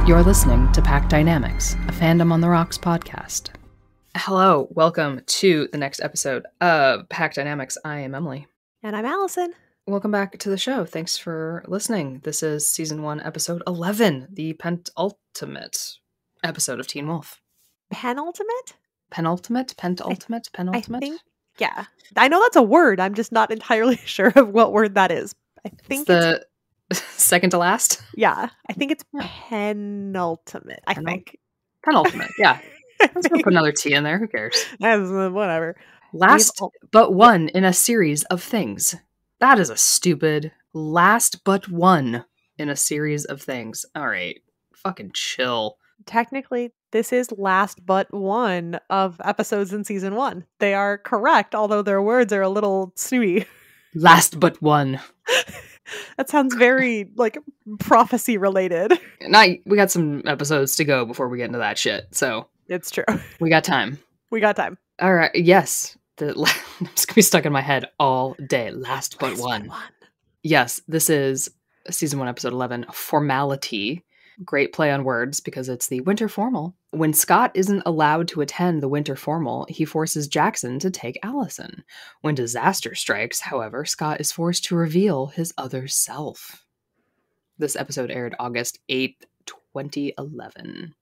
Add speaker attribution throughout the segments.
Speaker 1: You're listening to Pack Dynamics, a Fandom on the Rocks podcast. Hello, welcome to the next episode of Pack Dynamics. I am Emily.
Speaker 2: And I'm Allison.
Speaker 1: Welcome back to the show. Thanks for listening. This is Season 1, Episode 11, the penultimate episode of Teen Wolf.
Speaker 2: Penultimate?
Speaker 1: Penultimate?
Speaker 2: I think, yeah. I know that's a word. I'm just not entirely sure of what word that is. I think
Speaker 1: it's the second to last?
Speaker 2: Yeah. I think it's penultimate, I think.
Speaker 1: Penultimate, yeah. Let's put another T in there. Who cares?
Speaker 2: Whatever.
Speaker 1: Last but one in a series of things. That is a stupid last but one in a series of things. All right. Fucking chill.
Speaker 2: Technically, this is last but one of episodes in season 1. They are correct, although their words are a little snooty.
Speaker 1: Last but one.
Speaker 2: That sounds very, prophecy related.
Speaker 1: We got some episodes to go before we get into that shit, so.
Speaker 2: It's true.
Speaker 1: We got time. All right, yes. It's going to be stuck in my head all day. Last but one. Yes, this is Season 1, Episode 11, Formality. Great play on words because it's the winter formal. When Scott isn't allowed to attend the winter formal, he forces Jackson to take Allison. When disaster strikes, however, Scott is forced to reveal his other self. This episode aired August 8th, 2011.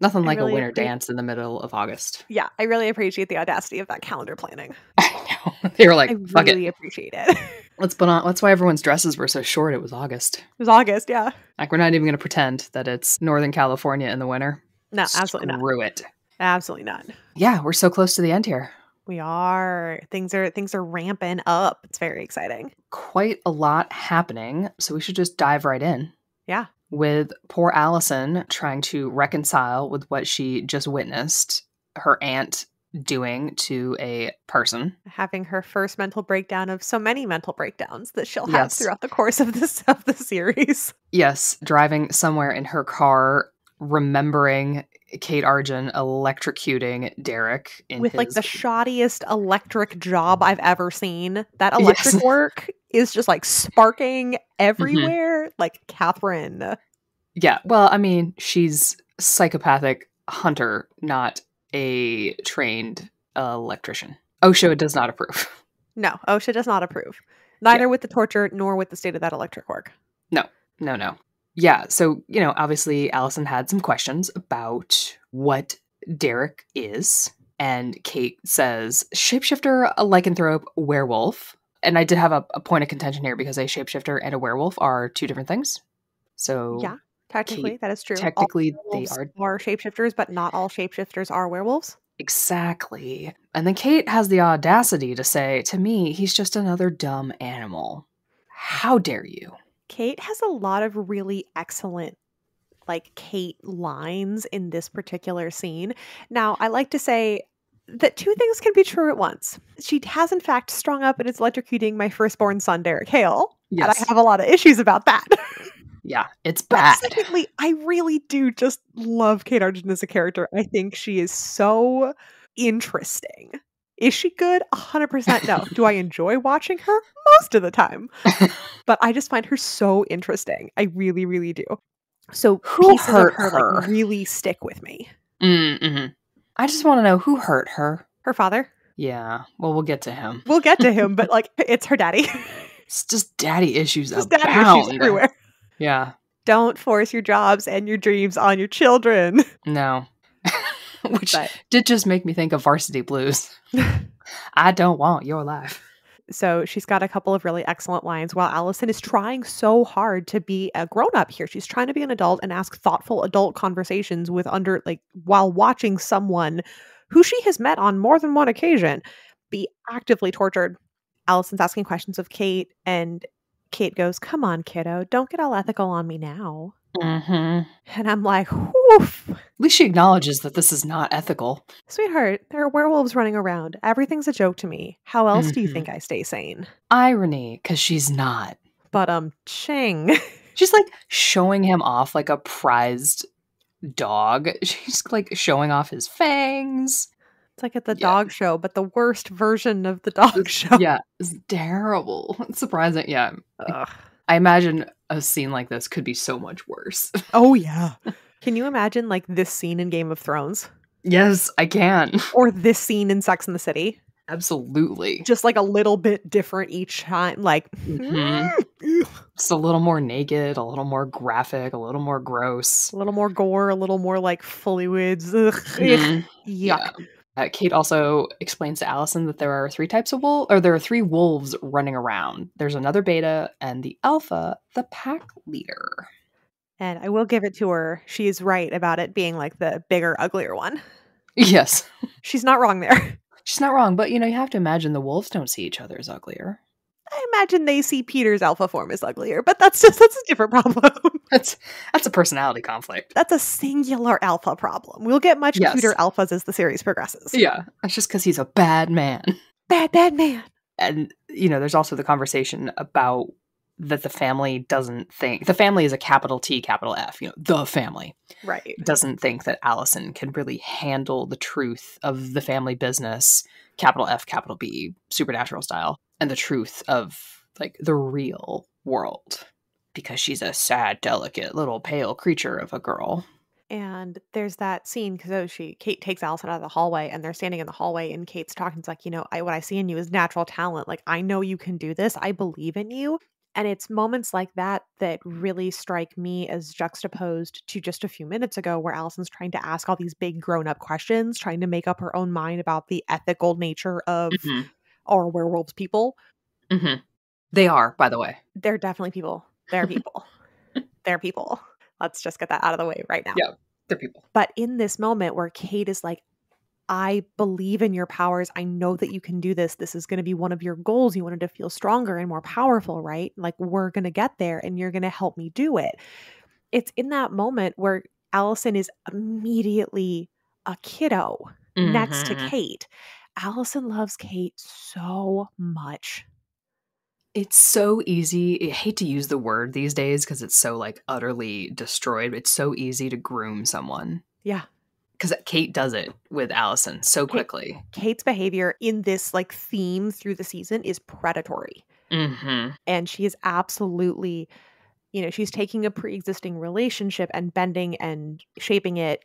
Speaker 1: Nothing like really a winter dance in the middle of August.
Speaker 2: Yeah, I really appreciate the audacity of that calendar planning.
Speaker 1: I know. They were like, fuck it.
Speaker 2: I really appreciate it.
Speaker 1: Let's put on. That's why everyone's dresses were so short. It was August.
Speaker 2: It was August, yeah.
Speaker 1: Like, we're not even going to pretend that it's Northern California in the winter.
Speaker 2: No, absolutely not.
Speaker 1: Screw it.
Speaker 2: Absolutely not.
Speaker 1: Yeah, we're so close to the end here.
Speaker 2: We are. Things are ramping up. It's very exciting.
Speaker 1: Quite a lot happening, so we should just dive right in.
Speaker 2: Yeah.
Speaker 1: With poor Allison trying to reconcile with what she just witnessed her aunt doing to a person.
Speaker 2: Having her first mental breakdown of so many mental breakdowns that she'll have throughout the course of the series.
Speaker 1: Yes, driving somewhere in her car, remembering Kate Argent electrocuting Derek
Speaker 2: with the shoddiest electric job I've ever seen. That electric work is just sparking everywhere. Like Catherine.
Speaker 1: Yeah, well, I mean, she's a psychopathic hunter, not a trained electrician. OSHA does not approve.
Speaker 2: No, OSHA does not approve. Neither with the torture nor with the state of that electric work.
Speaker 1: No. Yeah, so, obviously Allison had some questions about what Derek is. And Kate says, shapeshifter, a lycanthrope, werewolf. And I did have a point of contention here because a shapeshifter and a werewolf are two different things. So
Speaker 2: yeah, technically, that is true.
Speaker 1: Technically, they
Speaker 2: are shapeshifters, but not all shapeshifters are werewolves.
Speaker 1: Exactly. And then Kate has the audacity to say, to me, he's just another dumb animal. How dare you?
Speaker 2: Kate has a lot of really excellent Kate lines in this particular scene. Now, I like to say that two things can be true at once. She has, in fact, strung up and is electrocuting my firstborn son, Derek Hale. Yes. And I have a lot of issues about that.
Speaker 1: Yeah, it's bad.
Speaker 2: But secondly, I really do just love Kate Argent as a character. I think she is so interesting. Is she good? 100% no. Do I enjoy watching her? Most of the time. But I just find her so interesting. I really, really do. So
Speaker 1: who
Speaker 2: pieces
Speaker 1: hurt
Speaker 2: of her really stick with me.
Speaker 1: Mm-hmm. I just want to know who hurt her.
Speaker 2: Her father.
Speaker 1: Yeah. Well, we'll get to him.
Speaker 2: But it's her daddy.
Speaker 1: It's just daddy issues
Speaker 2: abound. Daddy issues everywhere.
Speaker 1: Yeah.
Speaker 2: Don't force your jobs and your dreams on your children.
Speaker 1: No. Which did just make me think of Varsity Blues. I don't want your life.
Speaker 2: So she's got a couple of really excellent lines while Allison is trying so hard to be a grown-up here. She's trying to be an adult and ask thoughtful adult conversations while watching someone who she has met on more than one occasion be actively tortured. Allison's asking questions of Kate, and Kate goes, "Come on, kiddo, don't get all ethical on me now."
Speaker 1: Mm-hmm.
Speaker 2: And I'm like, whoof.
Speaker 1: At least she acknowledges that this is not ethical.
Speaker 2: Sweetheart, there are werewolves running around. Everything's a joke to me. How else do you think I stay sane?
Speaker 1: Irony, because she's not.
Speaker 2: But ching.
Speaker 1: She's showing him off like a prized dog. She's showing off his fangs.
Speaker 2: It's like at the dog show, but the worst version of the dog show.
Speaker 1: Yeah, it's terrible. It's surprising. Yeah.
Speaker 2: Ugh.
Speaker 1: I imagine a scene like this could be so much worse.
Speaker 2: Oh, yeah. Can you imagine like this scene in Game of Thrones?
Speaker 1: Yes, I can.
Speaker 2: Or this scene in Sex and the City?
Speaker 1: Absolutely.
Speaker 2: Just like a little bit different each time. Like,
Speaker 1: just a little more naked, a little more graphic, a little more gross.
Speaker 2: A little more gore, a little more like fluids.
Speaker 1: Yuck.
Speaker 2: Yeah.
Speaker 1: Kate also explains to Allison that there are there are three wolves running around. There's another beta and the alpha, the pack leader.
Speaker 2: And I will give it to her. She's right about it being like the bigger, uglier one.
Speaker 1: Yes.
Speaker 2: She's not wrong there.
Speaker 1: She's not wrong, but you have to imagine the wolves don't see each other as uglier.
Speaker 2: I imagine they see Peter's alpha form as uglier, but that's a different problem.
Speaker 1: That's a personality conflict.
Speaker 2: That's a singular alpha problem. We'll get much cuter alphas as the series progresses.
Speaker 1: Yeah, that's just because he's a bad man.
Speaker 2: Bad man.
Speaker 1: And, there's also the conversation about that the family doesn't think... The family is a capital T, capital F, the family.
Speaker 2: Right.
Speaker 1: Doesn't think that Allison can really handle the truth of the family business, capital F, capital B, supernatural style, and the truth of, like, the real world. Because she's a sad, delicate, little pale creature of a girl.
Speaker 2: And there's that scene because Kate takes Allison out of the hallway and they're standing in the hallway and Kate's talking. It's like, what I see in you is natural talent. Like, I know you can do this. I believe in you. And it's moments like that that really strike me as juxtaposed to just a few minutes ago where Allison's trying to ask all these big grown-up questions, trying to make up her own mind about the ethical nature of our werewolves people.
Speaker 1: Mm-hmm. They are, by the way.
Speaker 2: They're definitely people. They're people. They're people. Let's just get that out of the way right now.
Speaker 1: Yeah, they're people.
Speaker 2: But in this moment where Kate is like, I believe in your powers. I know that you can do this. This is going to be one of your goals. You wanted to feel stronger and more powerful, right? Like, we're going to get there and you're going to help me do it. It's in that moment where Allison is immediately a kiddo next to Kate. Allison loves Kate so much.
Speaker 1: It's so easy. I hate to use the word these days because it's so like utterly destroyed. It's so easy to groom someone.
Speaker 2: Yeah.
Speaker 1: Because Kate does it with Allison so quickly.
Speaker 2: Kate's behavior in this like theme through the season is predatory.
Speaker 1: Mm-hmm.
Speaker 2: And she is absolutely, she's taking a pre-existing relationship and bending and shaping it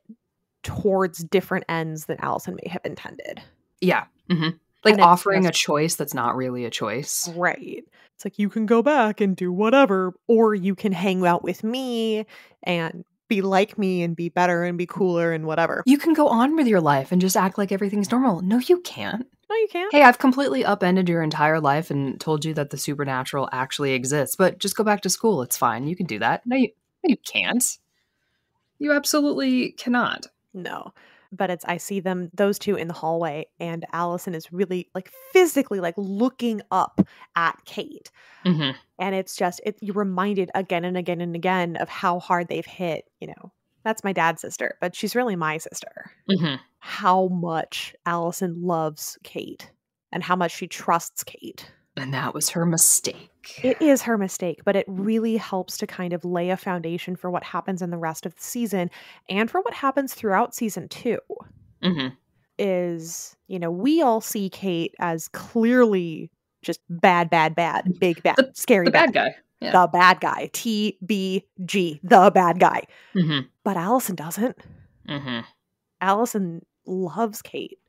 Speaker 2: towards different ends than Allison may have intended.
Speaker 1: Yeah. Mm-hmm. Like offering a choice that's not really a choice.
Speaker 2: Right. It's like, you can go back and do whatever, or you can hang out with me and be like me and be better and be cooler and whatever.
Speaker 1: You can go on with your life and just act like everything's normal. No, you can't.
Speaker 2: No, you can't.
Speaker 1: Hey, I've completely upended your entire life and told you that the supernatural actually exists, but just go back to school. It's fine. You can do that. No, you can't. You absolutely cannot.
Speaker 2: No. But I see those two in the hallway, and Allison is really like physically like looking up at Kate.
Speaker 1: Mm-hmm.
Speaker 2: And it's just, you're reminded again and again and again of how hard they've hit, that's my dad's sister, but she's really my sister.
Speaker 1: Mm-hmm.
Speaker 2: How much Allison loves Kate and how much she trusts Kate.
Speaker 1: And that was her mistake.
Speaker 2: It is her mistake, but it really helps to kind of lay a foundation for what happens in the rest of the season and for what happens throughout season 2.
Speaker 1: Mm-hmm.
Speaker 2: Is, we all see Kate as clearly just bad, big bad, scary
Speaker 1: the bad guy.
Speaker 2: Yeah. The bad guy. TBG, the bad guy.
Speaker 1: Mm-hmm.
Speaker 2: But Allison doesn't.
Speaker 1: Mm-hmm.
Speaker 2: Allison loves Kate.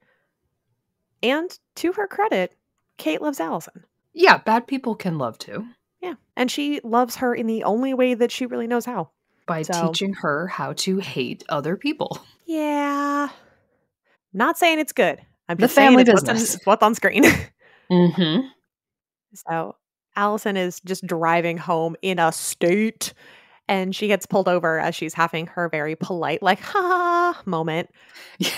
Speaker 2: And to her credit, Kate loves Allison.
Speaker 1: Yeah, bad people can love too.
Speaker 2: Yeah. And she loves her in the only way that she really knows how.
Speaker 1: By teaching her how to hate other people.
Speaker 2: Yeah. Not saying it's good. I'm just
Speaker 1: the family
Speaker 2: saying
Speaker 1: business.
Speaker 2: It's what's on screen.
Speaker 1: Mm-hmm.
Speaker 2: So Allison is just driving home in a state, and she gets pulled over as she's having her very polite, like, ha moment.
Speaker 1: Yeah.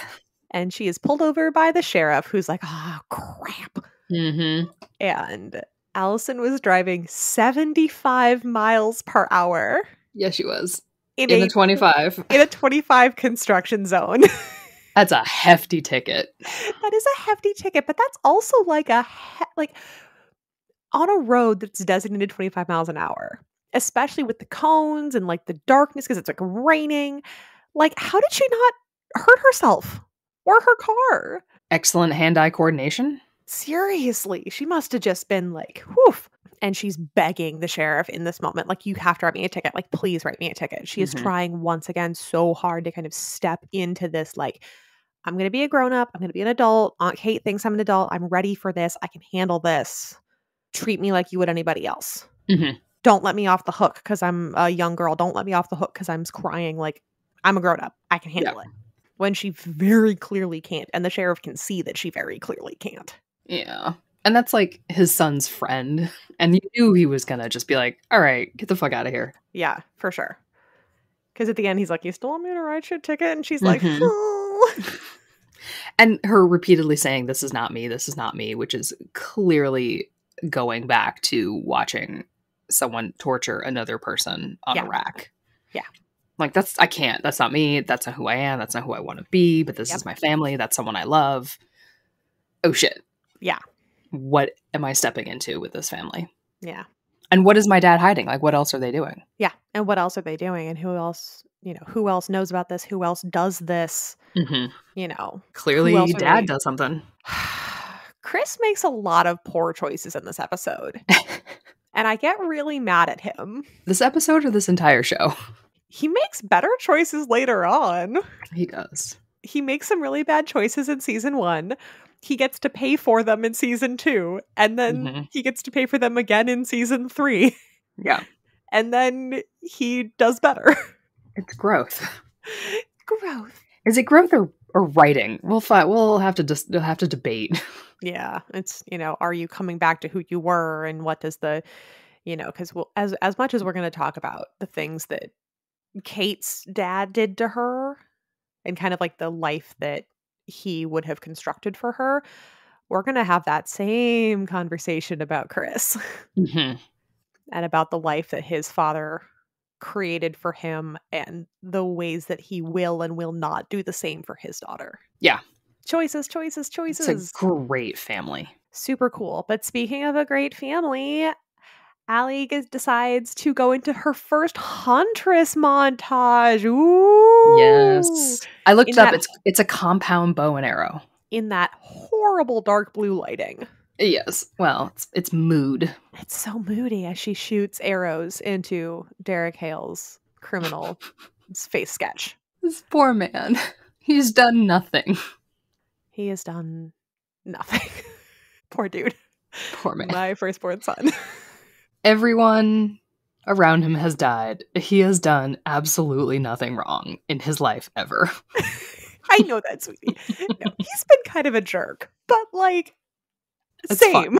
Speaker 2: And she is pulled over by the sheriff, who's like, oh, crap.
Speaker 1: Mm-hmm.
Speaker 2: And Allison was driving 75 miles per hour.
Speaker 1: Yeah, she was. In a 25.
Speaker 2: In a 25 construction zone.
Speaker 1: That's a hefty ticket.
Speaker 2: That is a hefty ticket, but that's also like on a road that's designated 25 miles an hour, especially with the cones and like the darkness because it's like raining. Like, how did she not hurt herself or her car?
Speaker 1: Excellent hand-eye coordination.
Speaker 2: Seriously, she must have just been like, whoof. And she's begging the sheriff in this moment, like, you have to write me a ticket. Like, please write me a ticket. She is trying once again so hard to kind of step into this, like, I'm going to be a grown-up. I'm going to be an adult. Aunt Kate thinks I'm an adult. I'm ready for this. I can handle this. Treat me like you would anybody else. Don't let me off the hook because I'm a young girl. Don't let me off the hook because I'm crying. Like, I'm a grown-up. I can handle it. When she very clearly can't. And the sheriff can see that she very clearly can't.
Speaker 1: Yeah. And that's like his son's friend. And you knew he was going to just be like, all right, get the fuck out of here.
Speaker 2: Yeah, for sure. Because at the end, he's like, you still want me to write you a ticket? And she's like, oh.
Speaker 1: And her repeatedly saying, this is not me, which is clearly going back to watching someone torture another person on a rack.
Speaker 2: Yeah.
Speaker 1: Like, I can't. That's not me. That's not who I am. That's not who I want to be. But this is my family. That's someone I love. Oh, shit.
Speaker 2: Yeah.
Speaker 1: What am I stepping into with this family?
Speaker 2: Yeah.
Speaker 1: And what is my dad hiding? Like, what else are they doing?
Speaker 2: Yeah. And what else are they doing? And who else knows about this? Who else does this?
Speaker 1: Clearly dad does something.
Speaker 2: Chris makes a lot of poor choices in this episode. And I get really mad at him.
Speaker 1: This episode or this entire show?
Speaker 2: He makes better choices later on.
Speaker 1: He does.
Speaker 2: He makes some really bad choices in season 1. He gets to pay for them in season 2. And then he gets to pay for them again in season 3.
Speaker 1: Yeah.
Speaker 2: And then he does better.
Speaker 1: It's growth.
Speaker 2: Growth.
Speaker 1: Is it growth or writing? We'll have to debate.
Speaker 2: Yeah. It's, are you coming back to who you were, and what does the, because as much as we're going to talk about the things that Kate's dad did to her and kind of like the life that he would have constructed for her, we're going to have that same conversation about Chris and about the life that his father created for him and the ways that he will and will not do the same for his daughter.
Speaker 1: Yeah.
Speaker 2: Choices.
Speaker 1: It's a great family.
Speaker 2: Super cool. But speaking of a great family, Allie decides to go into her first Huntress montage. Ooh.
Speaker 1: Yes. I looked up. It's a compound bow and arrow.
Speaker 2: In that horrible dark blue lighting.
Speaker 1: Yes. Well, it's mood.
Speaker 2: It's so moody as she shoots arrows into Derek Hale's criminal face sketch.
Speaker 1: This poor man. He's done nothing.
Speaker 2: He has done nothing. Poor dude.
Speaker 1: Poor man.
Speaker 2: My firstborn son.
Speaker 1: Everyone around him has died. He has done absolutely nothing wrong in his life ever.
Speaker 2: I know that, sweetie. No, he's been kind of a jerk, but like,
Speaker 1: it's
Speaker 2: same.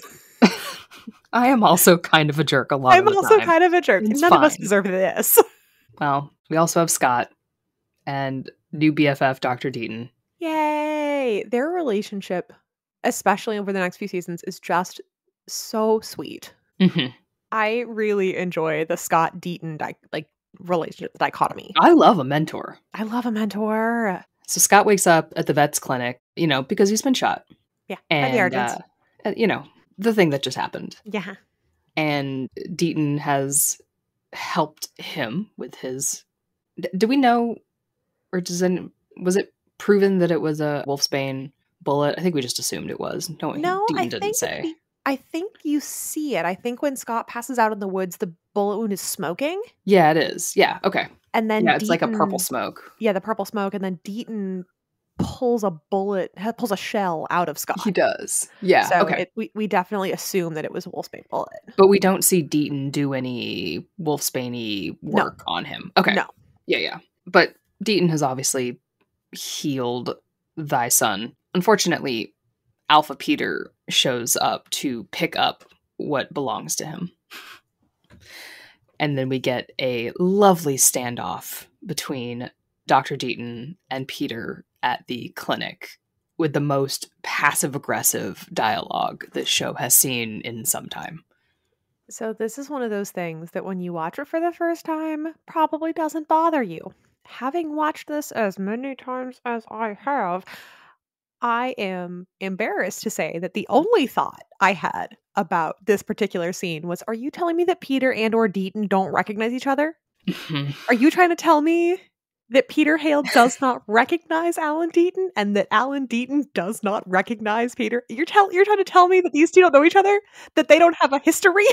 Speaker 1: I am also kind of a jerk a lot of the time.
Speaker 2: I'm also kind of a jerk.
Speaker 1: It's
Speaker 2: None
Speaker 1: fine.
Speaker 2: of us deserve this.
Speaker 1: Well, we also have Scott and new BFF Dr. Deaton.
Speaker 2: Yay! Their relationship, especially over the next few seasons, is just so sweet. I really enjoy the Scott Deaton relationship dichotomy.
Speaker 1: I love a mentor. So Scott wakes up at the vet's clinic, because he's been shot.
Speaker 2: Yeah,
Speaker 1: and
Speaker 2: by the Argents.
Speaker 1: The thing that just happened.
Speaker 2: Yeah.
Speaker 1: And Deaton has helped him with his. Do we know, or was it proven that it was a wolfsbane bullet? I think we just assumed it was. No, Deaton didn't say.
Speaker 2: I think you see it. I think when Scott passes out in the woods, the bullet wound is smoking.
Speaker 1: Yeah, it is. Yeah, okay.
Speaker 2: And then
Speaker 1: it's like a purple smoke.
Speaker 2: Yeah, the purple smoke, and then Deaton pulls a shell out of Scott.
Speaker 1: He does. Yeah,
Speaker 2: so
Speaker 1: okay.
Speaker 2: We definitely assume that it was a wolfsbane bullet.
Speaker 1: But we don't see Deaton do any wolfsbane-y work on him. Okay.
Speaker 2: No.
Speaker 1: Yeah. But Deaton has obviously healed thy son. Unfortunately, Alpha Peter shows up to pick up what belongs to him. And then we get a lovely standoff between Dr. Deaton and Peter at the clinic with the most passive-aggressive dialogue this show has seen in some time.
Speaker 2: So this is one of those things that when you watch it for the first time, probably doesn't bother you. Having watched this as many times as I have, I am embarrassed to say that the only thought I had about this particular scene was, are you telling me that Peter and or Deaton don't recognize each other? Are you trying to tell me that Peter Hale does not recognize Alan Deaton and that Alan Deaton does not recognize Peter? You're trying to tell me that these two don't know each other? That they don't have a history?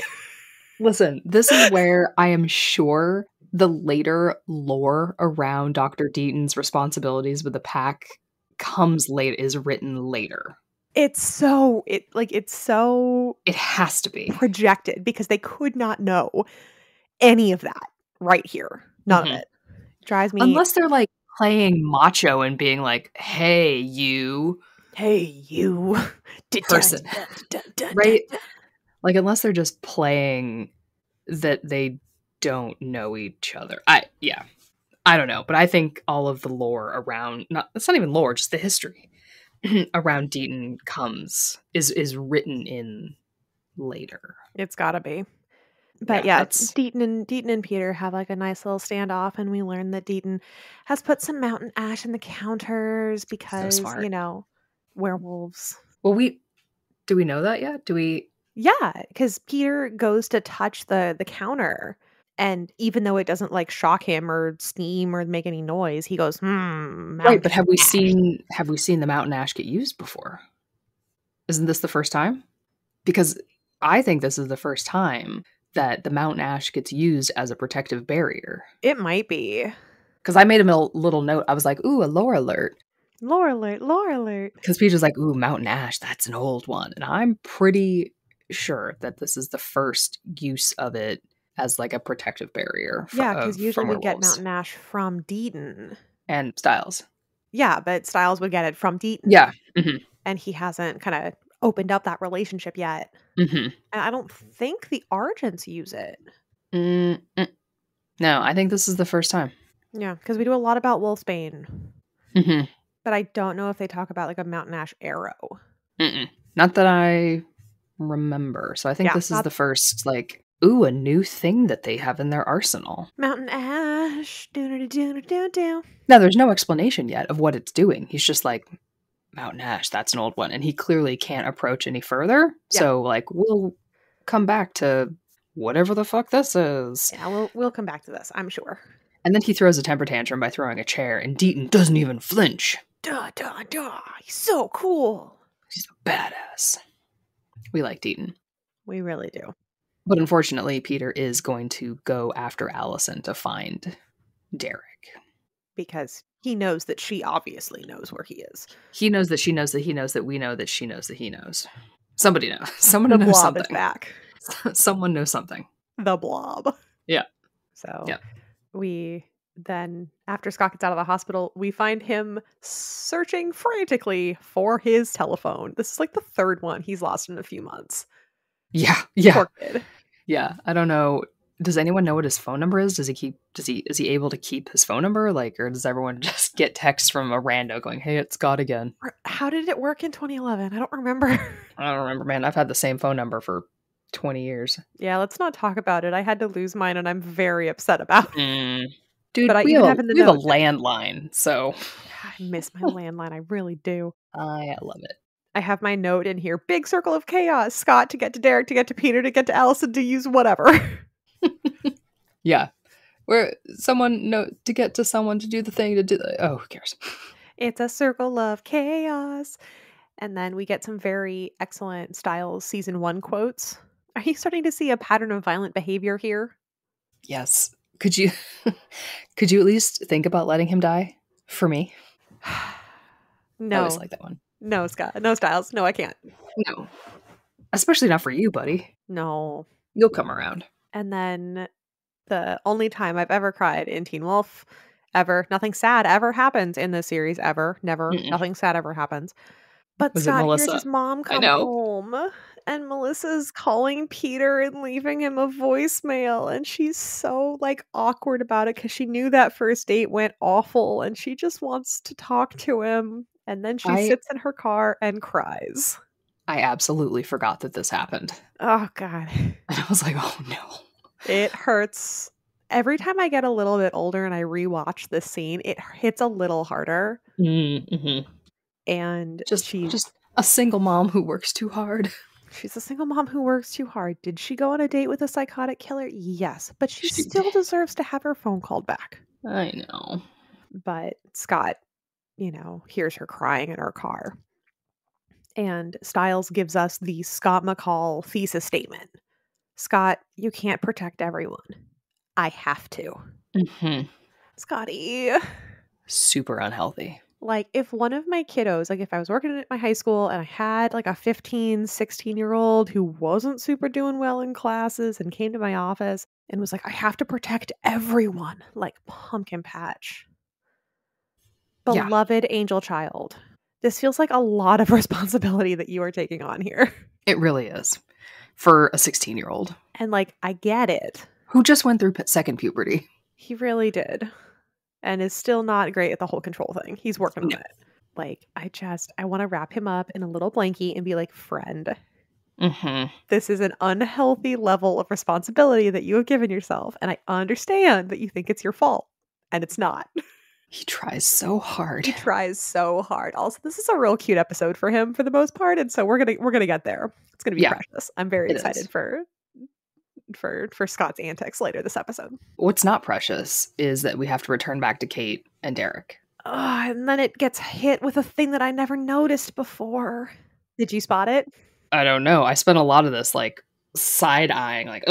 Speaker 1: Listen, this is where I am sure the later lore around Dr. Deaton's responsibilities with the pack is written later.
Speaker 2: It's so
Speaker 1: It has to be
Speaker 2: projected because they could not know any of that right here. None of it. Drives me.
Speaker 1: Unless they're like playing macho and being like, hey, you person. Right? Like, unless they're just playing that they don't know each other. I don't know, but I think all of the lore around it's not even lore, just the history around Deaton is written in later.
Speaker 2: It's gotta be. But Deaton and Peter have like a nice little standoff, and we learn that Deaton has put some mountain ash in the counters because, werewolves.
Speaker 1: Well, do we know that yet?
Speaker 2: Yeah, because Peter goes to touch the counter, and even though it doesn't like shock him or steam or make any noise, he goes,
Speaker 1: right, but have we seen the mountain ash get used before? Isn't this the first time? Because I think this is the first time that the mountain ash gets used as a protective barrier.
Speaker 2: It might be.
Speaker 1: Because I made him a little note. I was like, ooh, a lore alert.
Speaker 2: Lore alert.
Speaker 1: Because Peter's like, ooh, mountain ash, that's an old one. And I'm pretty sure that this is the first use of it as like a protective barrier.
Speaker 2: Because usually we get mountain ash from Deaton.
Speaker 1: And Styles.
Speaker 2: Yeah, but Styles would get it from Deaton.
Speaker 1: Yeah.
Speaker 2: And he hasn't kind of opened up that relationship yet. And I don't think the Argents use it.
Speaker 1: No, I think this is the first time.
Speaker 2: Yeah, because we do a lot about Wolfsbane. But I don't know if they talk about like a mountain ash arrow.
Speaker 1: Not that I remember. So I think this is the first like, ooh, a new thing that they have in their arsenal.
Speaker 2: Mountain ash. Do.
Speaker 1: Now, there's no explanation yet of what it's doing. He's just like, mountain ash, that's an old one. And he clearly can't approach any further. Yeah. So, like, we'll come back to whatever the fuck this is.
Speaker 2: Yeah, we'll come back to this, I'm sure.
Speaker 1: And then he throws a temper tantrum by throwing a chair, and Deaton doesn't even flinch.
Speaker 2: Duh. He's so cool.
Speaker 1: He's a badass. We like Deaton.
Speaker 2: We really do.
Speaker 1: But unfortunately, Peter is going to go after Allison to find Derek.
Speaker 2: Because he knows that she obviously knows where he is.
Speaker 1: He knows that she knows that he knows that we know that she knows that he knows. Somebody knows. Someone knows
Speaker 2: blob
Speaker 1: something.
Speaker 2: Is back.
Speaker 1: Someone knows something.
Speaker 2: The blob.
Speaker 1: Yeah.
Speaker 2: So we then, after Scott gets out of the hospital, we find him searching frantically for his telephone. This is like the third one he's lost in a few months.
Speaker 1: Yeah.
Speaker 2: Poor kid.
Speaker 1: Yeah. I don't know. Does anyone know what his phone number is? Is he able to keep his phone number? Like, or does everyone just get texts from a rando going, hey, it's Scott again?
Speaker 2: How did it work in 2011? I don't remember.
Speaker 1: I don't remember, man. I've had the same phone number for 20 years.
Speaker 2: Yeah, let's not talk about it. I had to lose mine and I'm very upset about it.
Speaker 1: Dude,
Speaker 2: but
Speaker 1: we have a landline, so.
Speaker 2: I miss my landline. I really do.
Speaker 1: I love it.
Speaker 2: I have my note in here. Big circle of chaos. Scott to get to Derek, to get to Peter, to get to Allison, to use whatever.
Speaker 1: Yeah. Where to get to someone to do the thing to do who cares?
Speaker 2: It's a circle of chaos. And then we get some very excellent Styles season 1 quotes. Are you starting to see a pattern of violent behavior here?
Speaker 1: Yes. Could you at least think about letting him die for me?
Speaker 2: No.
Speaker 1: I always like that one.
Speaker 2: No, Scott. No, Styles. No, I can't.
Speaker 1: No. Especially not for you, buddy.
Speaker 2: No.
Speaker 1: You'll come around.
Speaker 2: And then the only time I've ever cried in Teen Wolf ever, nothing sad ever happens in this series ever. Never. Nothing sad ever happens. But Scott hears his mom come home, and Melissa's calling Peter and leaving him a voicemail, and she's so like awkward about it because she knew that first date went awful, and she just wants to talk to him. And then she sits in her car and cries.
Speaker 1: I absolutely forgot that this happened.
Speaker 2: Oh, God.
Speaker 1: And I was like, oh, no.
Speaker 2: It hurts. Every time I get a little bit older and I rewatch this scene, it hits a little harder.
Speaker 1: Mm-hmm.
Speaker 2: And
Speaker 1: just a single mom who works too hard.
Speaker 2: She's a single mom who works too hard. Did she go on a date with a psychotic killer? Yes. But she still deserves to have her phone called back.
Speaker 1: I know.
Speaker 2: But Scott, hears her crying in her car. And Styles gives us the Scott McCall thesis statement. Scott, you can't protect everyone. I have to.
Speaker 1: Mm-hmm.
Speaker 2: Scotty.
Speaker 1: Super unhealthy.
Speaker 2: Like, if one of my kiddos, like if I was working at my high school and I had like a 15, 16-year-old who wasn't super doing well in classes and came to my office and was like, I have to protect everyone, like pumpkin patch. Beloved angel child. This feels like a lot of responsibility that you are taking on here.
Speaker 1: It really is. For a 16-year-old.
Speaker 2: And like, I get it.
Speaker 1: Who just went through second puberty.
Speaker 2: He really did. And is still not great at the whole control thing. He's working on it. Like, I want to wrap him up in a little blankie and be like, friend, this is an unhealthy level of responsibility that you have given yourself. And I understand that you think it's your fault. And it's not.
Speaker 1: He tries so hard.
Speaker 2: He tries so hard. Also, this is a real cute episode for him for the most part. And so we're gonna get there. It's gonna be precious. I'm very excited for Scott's antics later this episode.
Speaker 1: What's not precious is that we have to return back to Kate and Derek.
Speaker 2: And then it gets hit with a thing that I never noticed before. Did you spot it?
Speaker 1: I don't know. I spent a lot of this like side-eyeing, like,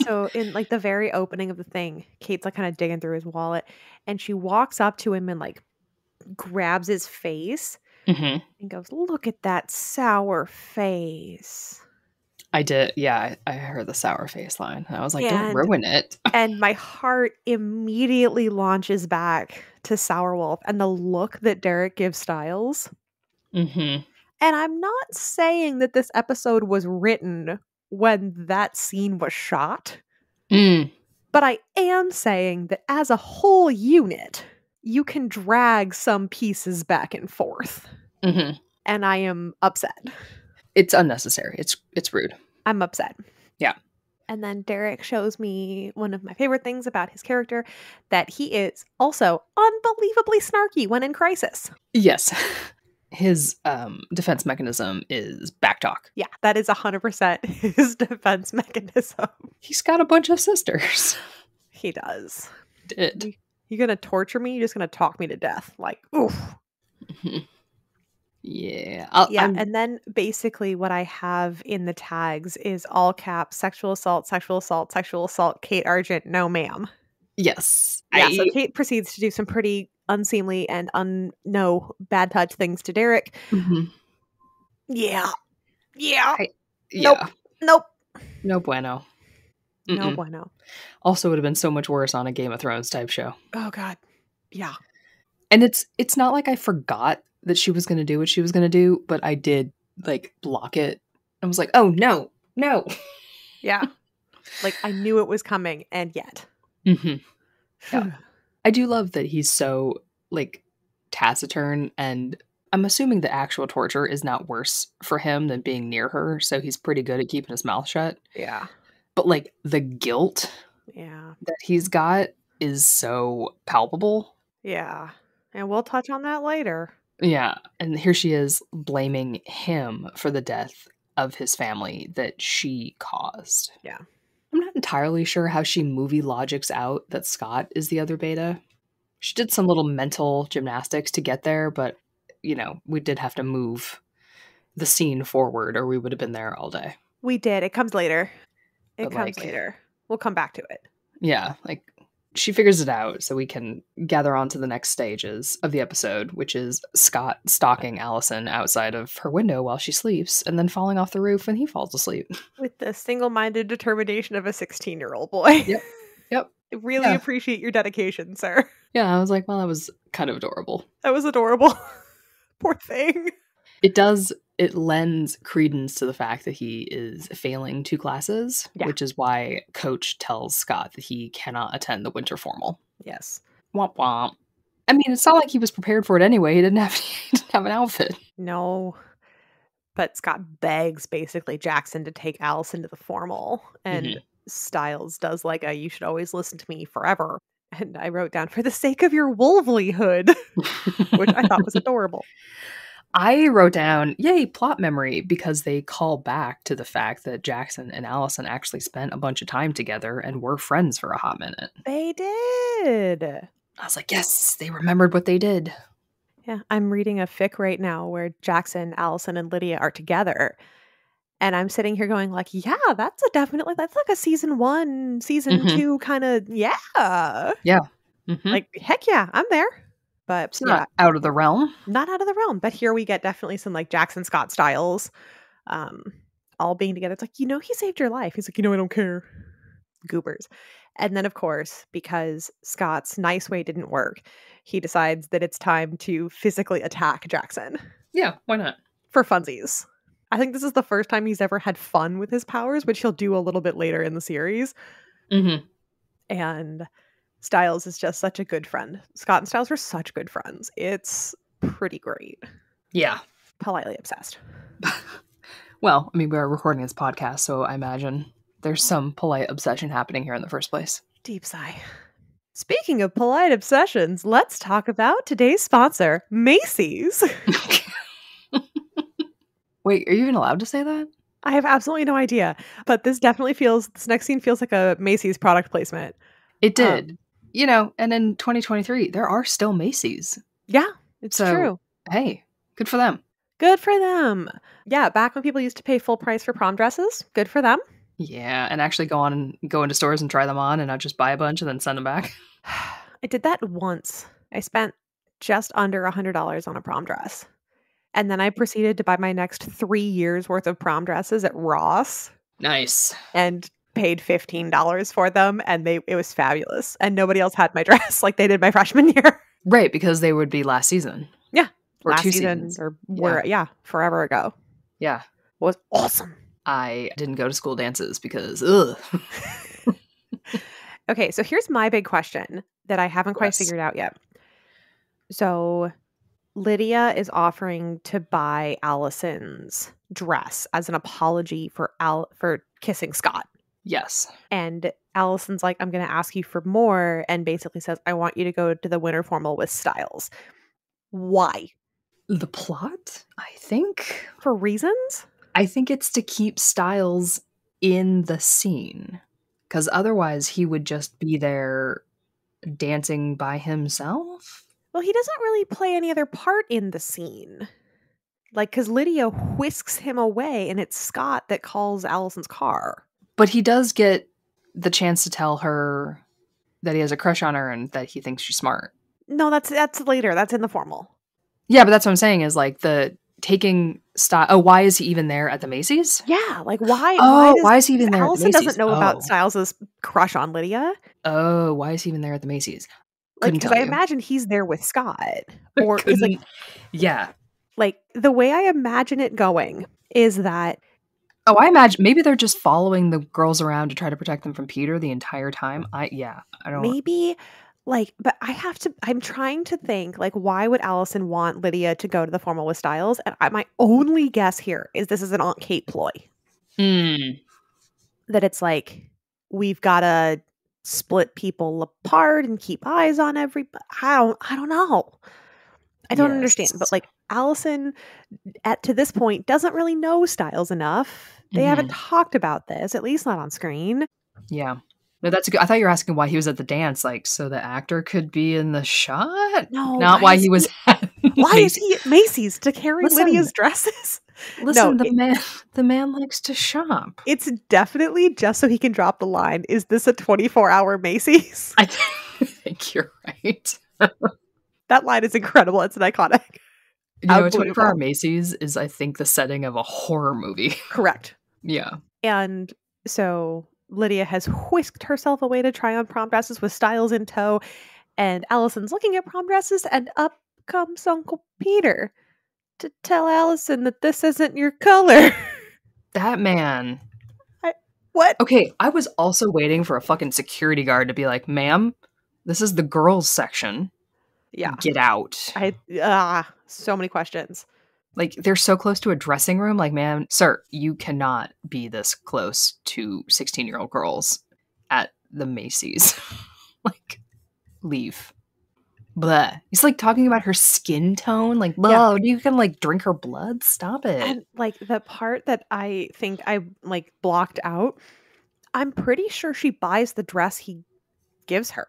Speaker 2: So in like the very opening of the thing, Kate's like kind of digging through his wallet and she walks up to him and like grabs his face and goes, look at that sour face.
Speaker 1: I did. Yeah, I heard the sour face line. And I was like, don't ruin it.
Speaker 2: And my heart immediately launches back to Sourwolf and the look that Derek gives Styles. And I'm not saying that this episode was written when that scene was shot. But I am saying that as a whole unit, you can drag some pieces back and forth. And I am upset.
Speaker 1: It's unnecessary. It's rude.
Speaker 2: I'm upset.
Speaker 1: Yeah.
Speaker 2: And then Derek shows me one of my favorite things about his character, that he is also unbelievably snarky when in crisis.
Speaker 1: Yes. His defense mechanism is backtalk.
Speaker 2: Yeah, that is 100% his defense mechanism.
Speaker 1: He's got a bunch of sisters.
Speaker 2: He does.
Speaker 1: Did.
Speaker 2: You gonna torture me? You're just gonna talk me to death. Like, oof.
Speaker 1: Yeah.
Speaker 2: And then basically what I have in the tags is all caps, sexual assault, Kate Argent, no ma'am.
Speaker 1: Yes.
Speaker 2: Yeah, so Kate proceeds to do some pretty unseemly and bad touch things to Derek. Yeah. Nope.
Speaker 1: No bueno.
Speaker 2: No bueno.
Speaker 1: Also would have been so much worse on a Game of Thrones type show.
Speaker 2: Oh God. Yeah.
Speaker 1: And it's not like I forgot that she was going to do what she was going to do, but I did like block it. I was like, oh no.
Speaker 2: Yeah. Like I knew it was coming and yet.
Speaker 1: Yeah. I do love that he's so like taciturn, and I'm assuming the actual torture is not worse for him than being near her. So he's pretty good at keeping his mouth shut.
Speaker 2: Yeah.
Speaker 1: But like the guilt that he's got is so palpable.
Speaker 2: Yeah. And we'll touch on that later.
Speaker 1: Yeah. And here she is blaming him for the death of his family that she caused.
Speaker 2: Yeah.
Speaker 1: I'm not entirely sure how she movie logics out that Scott is the other beta. She did some little mental gymnastics to get there, but, you know, we did have to move the scene forward or we would have been there all day.
Speaker 2: We did. It comes later. Later. We'll come back to it.
Speaker 1: Yeah, like she figures it out so we can gather on to the next stages of the episode, which is Scott stalking Allison outside of her window while she sleeps and then falling off the roof when he falls asleep.
Speaker 2: With the single-minded determination of a 16-year-old boy.
Speaker 1: Yep.
Speaker 2: I really appreciate your dedication, sir.
Speaker 1: Yeah, I was like, well, that was kind of adorable.
Speaker 2: That was adorable. Poor thing.
Speaker 1: It lends credence to the fact that he is failing 2 classes, which is why Coach tells Scott that he cannot attend the winter formal.
Speaker 2: Yes.
Speaker 1: Womp womp. I mean, it's not like he was prepared for it anyway. He didn't have an outfit.
Speaker 2: No. But Scott begs, basically, Jackson to take Allison to the formal. And Styles does like a, you should always listen to me forever. And I wrote down, for the sake of your wolvelyhood, which I thought was adorable.
Speaker 1: I wrote down, yay, plot memory, because they call back to the fact that Jackson and Allison actually spent a bunch of time together and were friends for a hot minute.
Speaker 2: They did.
Speaker 1: I was like, yes, they remembered what they did.
Speaker 2: Yeah, I'm reading a fic right now where Jackson, Allison, and Lydia are together. And I'm sitting here going like, yeah, that's like a season 1, season 2 kind of, yeah.
Speaker 1: Yeah. Mm-hmm.
Speaker 2: Like, heck yeah, I'm there. But
Speaker 1: it's not out of the realm.
Speaker 2: Not out of the realm. But here we get definitely some like Jackson Scott styles all being together. It's like, he saved your life. He's like, I don't care. Goobers. And then, of course, because Scott's nice way didn't work, he decides that it's time to physically attack Jackson.
Speaker 1: Yeah, why not?
Speaker 2: For funsies. I think this is the first time he's ever had fun with his powers, which he'll do a little bit later in the series.
Speaker 1: Mm-hmm.
Speaker 2: And Styles is just such a good friend. Scott and Styles are such good friends. It's pretty great.
Speaker 1: Yeah.
Speaker 2: Politely obsessed.
Speaker 1: Well, I mean, we're recording this podcast, so I imagine there's some polite obsession happening here in the first place.
Speaker 2: Deep sigh. Speaking of polite obsessions, let's talk about today's sponsor, Macy's.
Speaker 1: Wait, are you even allowed to say that?
Speaker 2: I have absolutely no idea, but this next scene feels like a Macy's product placement.
Speaker 1: It did. And in 2023, there are still Macy's.
Speaker 2: Yeah, it's true.
Speaker 1: Hey, good for them.
Speaker 2: Good for them. Yeah, back when people used to pay full price for prom dresses, good for them.
Speaker 1: Yeah, and actually go into stores and try them on and not just buy a bunch and then send them back.
Speaker 2: I did that once. I spent just under $100 on a prom dress. And then I proceeded to buy my next 3 years worth of prom dresses at Ross.
Speaker 1: Nice.
Speaker 2: And paid $15 for them, and it was fabulous. And nobody else had my dress like they did my freshman year.
Speaker 1: Right, because they would be last season.
Speaker 2: Yeah.
Speaker 1: Or
Speaker 2: last
Speaker 1: 2
Speaker 2: season
Speaker 1: seasons.
Speaker 2: Forever ago.
Speaker 1: Yeah.
Speaker 2: It was awesome.
Speaker 1: I didn't go to school dances because, ugh.
Speaker 2: Okay, so here's my big question that I haven't quite figured out yet. So Lydia is offering to buy Allison's dress as an apology for kissing Scott.
Speaker 1: Yes.
Speaker 2: And Allison's like, I'm going to ask you for more, and basically says, I want you to go to the winter formal with Styles. Why?
Speaker 1: The plot, I think.
Speaker 2: For reasons?
Speaker 1: I think it's to keep Styles in the scene. Because otherwise he would just be there dancing by himself.
Speaker 2: Well, he doesn't really play any other part in the scene. Like, because Lydia whisks him away, and it's Scott that calls Allison's car.
Speaker 1: But he does get the chance to tell her that he has a crush on her and that he thinks she's smart.
Speaker 2: No, that's later. That's in the formal.
Speaker 1: Yeah, but that's what I'm saying is like the taking Styles. Oh, why is he even there at the Macy's?
Speaker 2: Yeah, like why?
Speaker 1: Why is he even there?
Speaker 2: Allison
Speaker 1: at the Macy's?
Speaker 2: Doesn't know about Styles' crush on Lydia.
Speaker 1: Oh, why is he even there at the Macy's?
Speaker 2: Like, because I imagine he's there with Scott, or it's like,
Speaker 1: yeah,
Speaker 2: like the way I imagine it going is that.
Speaker 1: Oh, I imagine maybe they're just following the girls around to try to protect them from Peter the entire time. I don't
Speaker 2: maybe. Like, but I'm trying to think, like, why would Allison want Lydia to go to the formal with Styles? And my only guess here is this is an Aunt Kate ploy. That it's like, we've got to split people apart and keep eyes on everybody. I don't know. I don't understand. But, like, Allison, to this point, doesn't really know Styles enough. They haven't talked about this, at least not on screen.
Speaker 1: Yeah. No, that's good. I thought you were asking why he was at the dance, like so the actor could be in the shot.
Speaker 2: No,
Speaker 1: not why he was.
Speaker 2: Why is he at Macy's to carry Lydia's dresses?
Speaker 1: Listen, the man likes to shop.
Speaker 2: It's definitely just so he can drop the line. Is this a 24-hour Macy's?
Speaker 1: I think you're right.
Speaker 2: That line is incredible. It's an iconic.
Speaker 1: You know, 24-hour Macy's is, I think, the setting of a horror movie.
Speaker 2: Correct.
Speaker 1: Yeah.
Speaker 2: And so Lydia has whisked herself away to try on prom dresses with Styles in tow, and Allison's looking at prom dresses, and up comes Uncle Peter to tell Allison that this isn't your color.
Speaker 1: That man.
Speaker 2: What?
Speaker 1: Okay, I was also waiting for a fucking security guard to be like, ma'am, this is the girls section.
Speaker 2: Yeah.
Speaker 1: Get out.
Speaker 2: So many questions.
Speaker 1: Like, they're so close to a dressing room. Like, man, sir, you cannot be this close to 16-year-old girls at the Macy's. Like, leave. Blah. He's, like, talking about her skin tone. Like, blah, you can, like, drink her blood? Stop it.
Speaker 2: And, like, the part that I think I, like, blocked out, I'm pretty sure she buys the dress he gives her.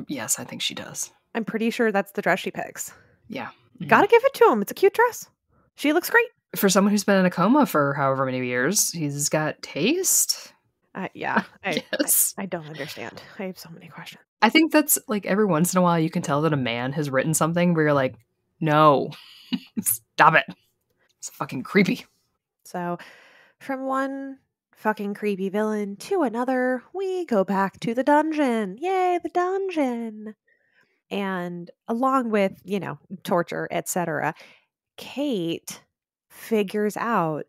Speaker 1: Yes, I think she does.
Speaker 2: I'm pretty sure that's the dress she picks.
Speaker 1: Yeah.
Speaker 2: Gotta give it to him. It's a cute dress. She looks great.
Speaker 1: For someone who's been in a coma for however many years, he's got taste.
Speaker 2: Yeah,
Speaker 1: Yes.
Speaker 2: I don't understand. I have so many questions.
Speaker 1: I think that's like every once in a while you can tell that a man has written something where you're like, no, stop it. It's fucking creepy.
Speaker 2: So from one fucking creepy villain to another, we go back to the dungeon. Yay, the dungeon. And along with, torture, etc., Kate figures out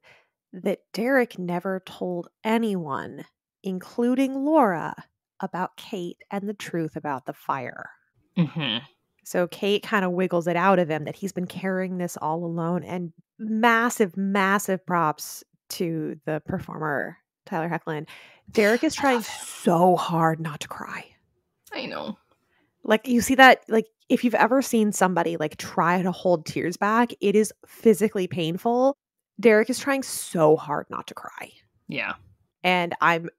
Speaker 2: that Derek never told anyone, including Laura, about Kate and the truth about the fire.
Speaker 1: Mm-hmm.
Speaker 2: So Kate kind of wiggles it out of him that he's been carrying this all alone. And massive, massive props to the performer, Tyler Hoechlin. Derek is trying so hard not to cry.
Speaker 1: I know.
Speaker 2: Like, you see that, like, if you've ever seen somebody, like, try to hold tears back, it is physically painful. Derek is trying so hard not to cry.
Speaker 1: Yeah.
Speaker 2: And I'm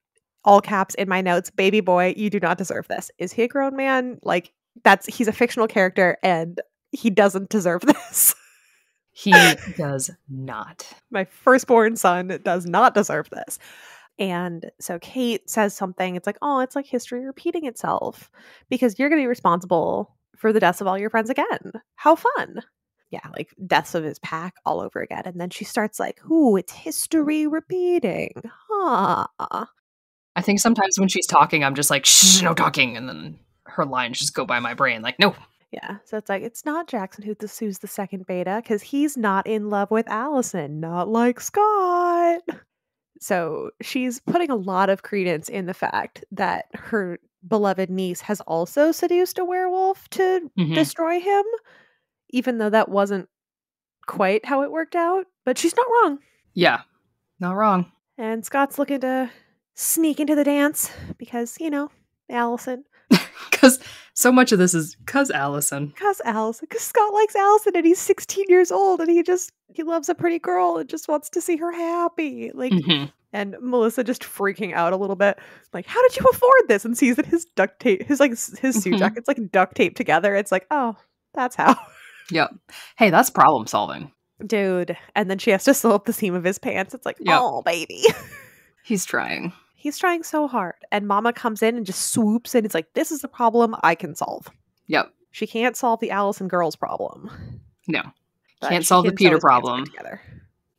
Speaker 2: all caps in my notes, baby boy, you do not deserve this. Is he a grown man? Like, he's a fictional character and he doesn't deserve this.
Speaker 1: He does not.
Speaker 2: My firstborn son does not deserve this. And so Kate says something. It's like, oh, it's like history repeating itself because you're going to be responsible for the deaths of all your friends again. How fun. Yeah, like deaths of his pack all over again. And then she starts like, ooh, it's history repeating. Huh.
Speaker 1: I think sometimes when she's talking, I'm just like, shh, no talking. And then her lines just go by my brain like, no.
Speaker 2: Yeah, so it's like, it's not Jackson who's the second beta because he's not in love with Allison, not like Scott. So she's putting a lot of credence in the fact that her beloved niece has also seduced a werewolf to destroy him, even though that wasn't quite how it worked out. But she's not wrong.
Speaker 1: Yeah, not wrong.
Speaker 2: And Scott's looking to sneak into the dance because, Allison.
Speaker 1: Because so much of this is because Allison.
Speaker 2: Because Scott likes Allison and he's 16 years old and he loves a pretty girl and just wants to see her happy. Like, and Melissa just freaking out a little bit. Like, how did you afford this? And sees that his suit jacket's like duct taped together. It's like, oh, that's how.
Speaker 1: Yep. Hey, that's problem solving.
Speaker 2: Dude. And then she has to sew up the seam of his pants. It's like, oh, baby.
Speaker 1: He's trying.
Speaker 2: He's trying so hard. And Mama comes in and just swoops and it's like, this is the problem I can solve.
Speaker 1: Yep.
Speaker 2: She can't solve the Allison girls problem.
Speaker 1: No. Can't solve the Peter problem.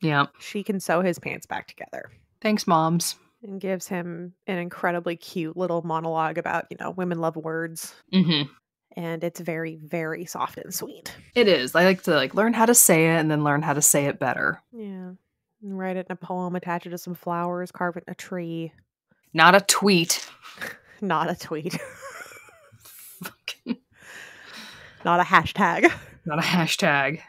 Speaker 1: Yeah.
Speaker 2: She can sew his pants back together.
Speaker 1: Thanks, moms.
Speaker 2: And gives him an incredibly cute little monologue about, women love words. And it's very, very soft and sweet.
Speaker 1: It is. I like to learn how to say it and then learn how to say it better.
Speaker 2: Yeah. And write it in a poem, attach it to some flowers, carve it in a tree.
Speaker 1: Not a tweet.
Speaker 2: Not a tweet. Not a hashtag.
Speaker 1: Not a hashtag.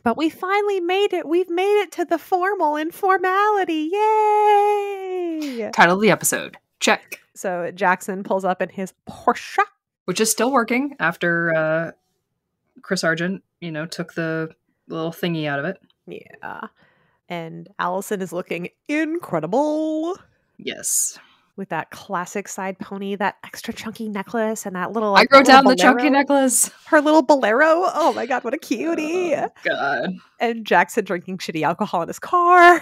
Speaker 2: But we finally made it. We've made it to the formal in Formality. Yay!
Speaker 1: Title of the episode. Check.
Speaker 2: So Jackson pulls up in his Porsche.
Speaker 1: Which is still working after Kate Argent, took the little thingy out of it.
Speaker 2: Yeah. And Allison is looking incredible.
Speaker 1: Yes.
Speaker 2: With that classic side pony, that extra chunky necklace, and that little...
Speaker 1: I wrote down the chunky necklace.
Speaker 2: Her little bolero. Oh my God, what a cutie.
Speaker 1: Oh, God.
Speaker 2: And Jackson drinking shitty alcohol in his car.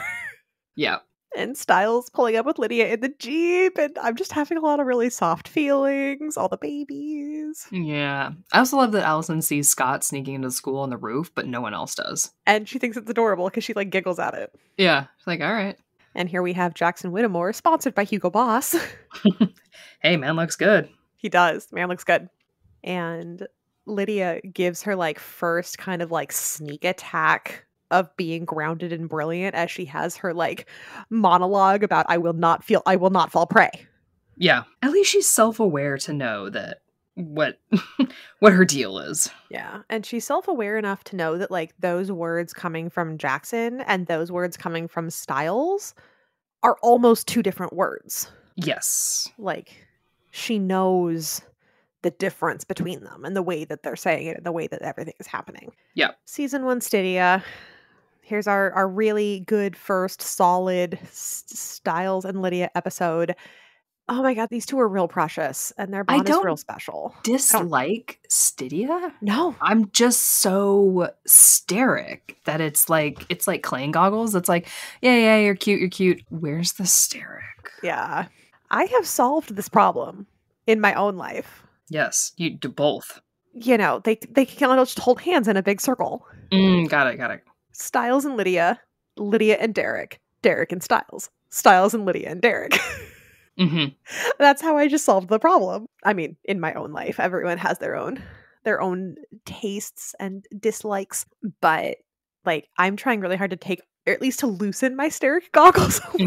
Speaker 1: Yeah.
Speaker 2: And Styles pulling up with Lydia in the Jeep. And I'm just having a lot of really soft feelings. All the babies.
Speaker 1: Yeah. I also love that Allison sees Scott sneaking into the school on the roof, but no one else does.
Speaker 2: And she thinks it's adorable because she giggles at it.
Speaker 1: Yeah. She's like, all right.
Speaker 2: And here we have Jackson Whittemore, sponsored by Hugo Boss.
Speaker 1: Hey, man looks good.
Speaker 2: He does. Man looks good. And Lydia gives her first kind of sneak attack of being grounded and brilliant as she has her monologue about I will not fall prey.
Speaker 1: Yeah. At least she's self-aware to know that what her deal is.
Speaker 2: Yeah. And she's self-aware enough to know that those words coming from Jackson and those words coming from Styles are almost two different words.
Speaker 1: Yes.
Speaker 2: She knows the difference between them and the way that they're saying it and the way that everything is happening.
Speaker 1: Yeah.
Speaker 2: Season 1 Stydia. Here's our really good first solid Styles and Lydia episode. Oh my god, these two are real precious, and their
Speaker 1: I
Speaker 2: bond is real
Speaker 1: don't
Speaker 2: special.
Speaker 1: dislike Stydia.
Speaker 2: No.
Speaker 1: I'm just so steric that it's like Claying goggles. It's like, yeah, you're cute. Where's the steric?
Speaker 2: Yeah. I have solved this problem in my own life.
Speaker 1: Yes, you do both.
Speaker 2: You know, they can just hold hands in a big circle.
Speaker 1: Got it.
Speaker 2: Stiles and Lydia, Lydia and Derek, Derek and Stiles, Stiles and Lydia and Derek.
Speaker 1: Mm-hmm.
Speaker 2: That's how I just solved the problem. I mean, in my own life, everyone has their own tastes and dislikes, but like I'm trying really hard to take, or at least to loosen my steric goggles a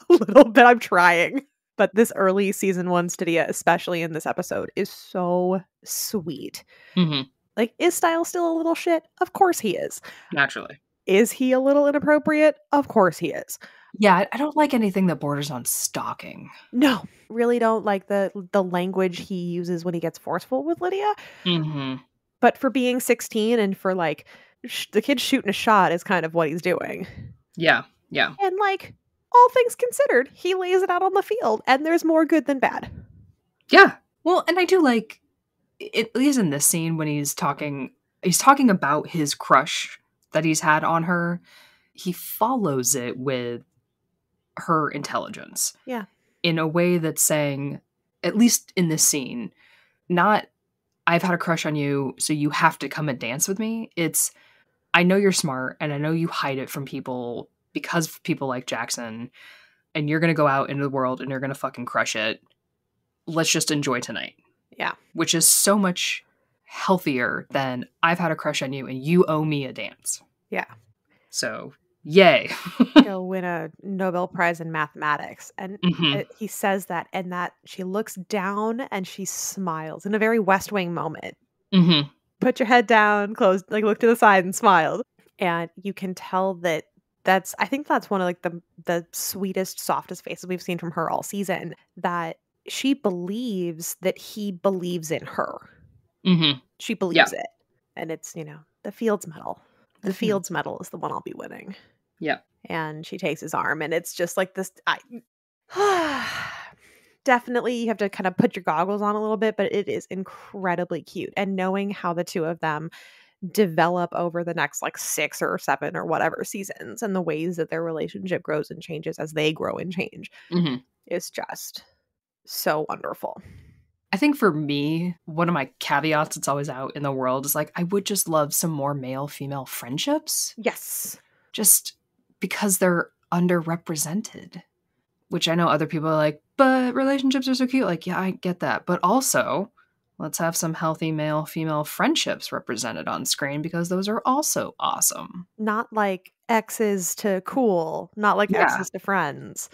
Speaker 2: little bit. I'm trying. But this early season 1 Stydia, especially in this episode, is so sweet.
Speaker 1: Mm-hmm.
Speaker 2: Like, is Stiles still a little shit? Of course he is.
Speaker 1: Naturally.
Speaker 2: Is he a little inappropriate? Of course he is.
Speaker 1: Yeah, I don't like anything that borders on stalking.
Speaker 2: No, really don't like the language he uses when he gets forceful with Lydia.
Speaker 1: Mm-hmm.
Speaker 2: But for being 16 and for like the kid shooting a shot is kind of what he's doing.
Speaker 1: Yeah.
Speaker 2: And like, all things considered, he lays it out on the field, and there's more good than bad.
Speaker 1: Yeah. Well, and I do like, at least in this scene when he's talking about his crush that he's had on her, he follows it with her intelligence.
Speaker 2: Yeah.
Speaker 1: In a way that's saying, at least in this scene, not, I've had a crush on you, so you have to come and dance with me. It's, I know you're smart, and I know you hide it from people because of people like Jackson, and you're going to go out into the world and you're going to fucking crush it. Let's just enjoy tonight.
Speaker 2: Yeah.
Speaker 1: Which is so much healthier than I've had a crush on you and you owe me a dance.
Speaker 2: Yeah.
Speaker 1: So, yay.
Speaker 2: He'll win a Nobel Prize in mathematics. And he says that, and that she looks down and she smiles in a very West Wing moment.
Speaker 1: Mm-hmm.
Speaker 2: Put your head down, close, like look to the side and smiled. And you can tell that I think that's one of like the sweetest, softest faces we've seen from her all season, that she believes that he believes in her.
Speaker 1: Mm-hmm.
Speaker 2: She believes it. And it's, the Fields Medal. The Fields Medal is the one I'll be winning.
Speaker 1: Yeah.
Speaker 2: And she takes his arm, and it's just like this. Definitely, you have to kind of put your goggles on a little bit, but it is incredibly cute. And knowing how the two of them develop over the next like 6 or 7 or whatever seasons, and the ways that their relationship grows and changes as they grow and change, is just so wonderful.
Speaker 1: I think for me, one of my caveats that's always out in the world is like, I would just love some more male-female friendships.
Speaker 2: Yes.
Speaker 1: Just because they're underrepresented. Which I know other people are like, but relationships are so cute. Like, yeah, I get that. But also, let's have some healthy male-female friendships represented on screen, because those are also awesome.
Speaker 2: Not like exes to cool. Not like exes to friends.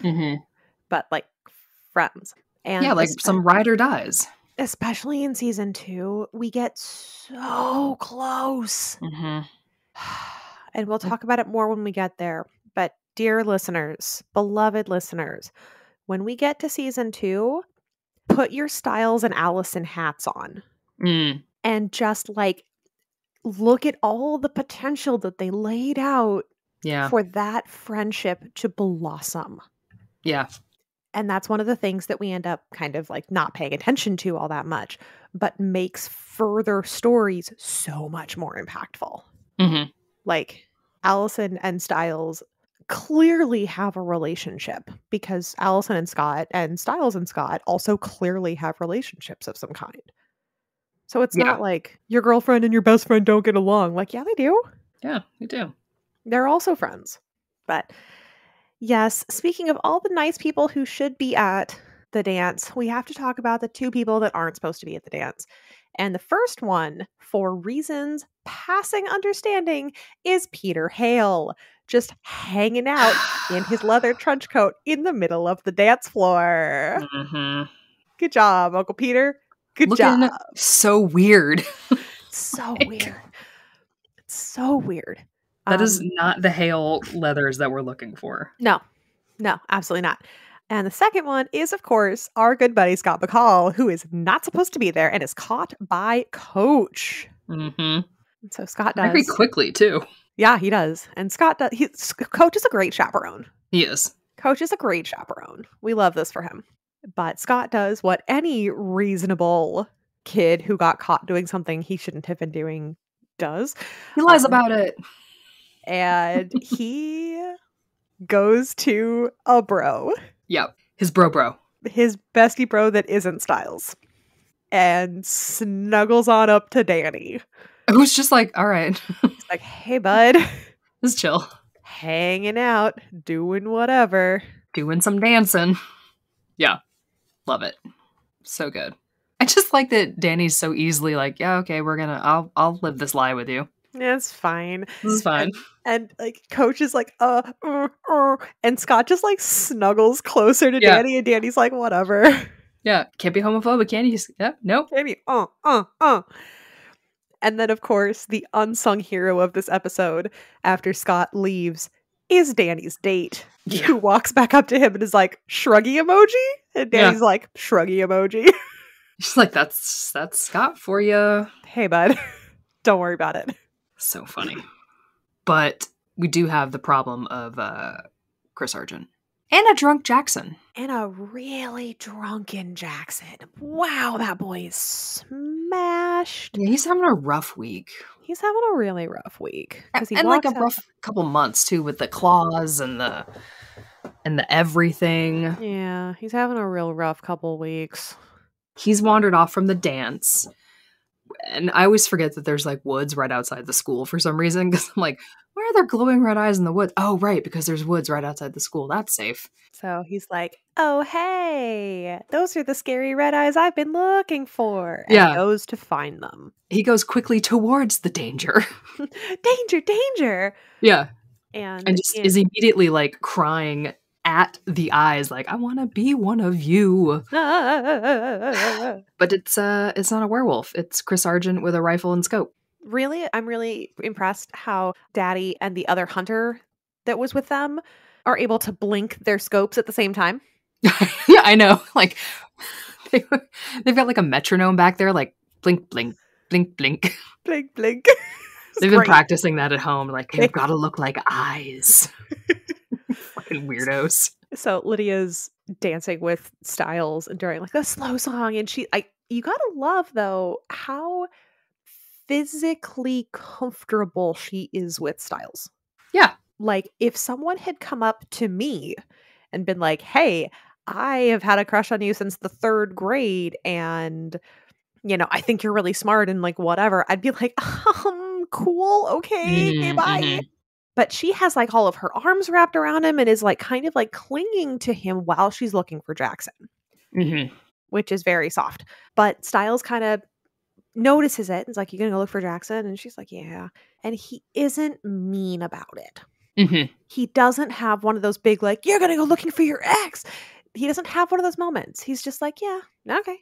Speaker 2: But like friends. And
Speaker 1: yeah, like some ride or dies.
Speaker 2: Especially in season 2, we get so close. And we'll talk about it more when we get there. But dear listeners, beloved listeners, when we get to season 2, put your Stiles and Allison hats on. And just like look at all the potential that they laid out for that friendship to blossom.
Speaker 1: Yeah.
Speaker 2: And that's one of the things that we end up kind of like not paying attention to all that much, but makes further stories so much more impactful. Like Allison and Stiles clearly have a relationship, because Allison and Scott and Stiles and Scott also clearly have relationships of some kind. So it's not like your girlfriend and your best friend don't get along. Like, yeah, they do.
Speaker 1: Yeah, they do.
Speaker 2: They're also friends. But yes, speaking of all the nice people who should be at the dance, we have to talk about the 2 people that aren't supposed to be at the dance. And the first one, for reasons passing understanding, is Peter Hale, just hanging out in his leather trench coat in the middle of the dance floor. Good job, Uncle Peter. Good job.
Speaker 1: So weird.
Speaker 2: So weird. It's so weird.
Speaker 1: That is not the Hale leathers that we're looking for.
Speaker 2: No, absolutely not. And the second one is, of course, our good buddy Scott McCall, who is not supposed to be there and is caught by Coach. So Scott does.
Speaker 1: Very quickly, too.
Speaker 2: Yeah, he does. And Scott does. Coach is a great chaperone.
Speaker 1: He is.
Speaker 2: Coach is a great chaperone. We love this for him. But Scott does what any reasonable kid who got caught doing something he shouldn't have been doing does.
Speaker 1: He lies about it.
Speaker 2: And he goes to a bro.
Speaker 1: Yep. His bro.
Speaker 2: His bestie bro that isn't Styles. And snuggles on up to Danny.
Speaker 1: Who's just like, all right.
Speaker 2: He's like, hey, bud.
Speaker 1: Just chill.
Speaker 2: Hanging out, doing whatever.
Speaker 1: Doing some dancing. Yeah. Love it. So good. I just like that Danny's so easily like, yeah, okay, I'll live this lie with you.
Speaker 2: Yeah, it's fine.
Speaker 1: This is fine.
Speaker 2: And like Coach is like, and Scott just like snuggles closer to Danny, and Danny's like, whatever.
Speaker 1: Yeah, can't be homophobic, can you? Yeah, nope.
Speaker 2: Can't be, And then, of course, the unsung hero of this episode, after Scott leaves, is Danny's date, who walks back up to him and is like, shruggy emoji? And Danny's like, shruggy emoji.
Speaker 1: She's like, that's Scott for you.
Speaker 2: Hey, bud. Don't worry about it.
Speaker 1: So funny. But we do have the problem of Chris Argent. And a drunk Jackson.
Speaker 2: And a really drunken Jackson. Wow, that boy is smashed.
Speaker 1: Yeah, he's having a rough week.
Speaker 2: He's having a really rough week.
Speaker 1: And like a rough couple months, too, with the claws and the everything.
Speaker 2: Yeah, he's having a real rough couple weeks.
Speaker 1: He's wandered off from the dance. And I always forget that there's like woods right outside the school for some reason. Because I'm like, why are there glowing red eyes in the woods? Oh, right, because there's woods right outside the school. That's safe.
Speaker 2: So he's like, oh, hey, those are the scary red eyes I've been looking for. And goes to find them.
Speaker 1: He goes quickly towards the danger.
Speaker 2: Danger.
Speaker 1: Yeah. And just is immediately like crying at the eyes, like, I want to be one of you. But it's not a werewolf. It's Chris Argent with a rifle and scope.
Speaker 2: Really? I'm really impressed how Daddy and the other hunter that was with them are able to blink their scopes at the same time.
Speaker 1: Yeah, I know. Like, they've got like a metronome back there, like, blink, blink, blink, blink.
Speaker 2: Blink, blink.
Speaker 1: They've been practicing that at home. Like, they've got to look like eyes. Fucking weirdos.
Speaker 2: So Lydia's dancing with Styles during like a slow song, and you gotta love though how physically comfortable she is with Styles.
Speaker 1: Yeah.
Speaker 2: Like if someone had come up to me and been like, hey, I have had a crush on you since the 3rd grade, and you know, I think you're really smart and like whatever, I'd be like, cool, okay, okay, bye. Mm-hmm. But she has like all of her arms wrapped around him and is like kind of like clinging to him while she's looking for Jackson, which is very soft. But Styles kind of notices it and is like, you gonna go look for Jackson? And she's like, yeah. And he isn't mean about it. He doesn't have one of those big like, you're gonna go looking for your ex. He doesn't have one of those moments. He's just like, yeah, okay.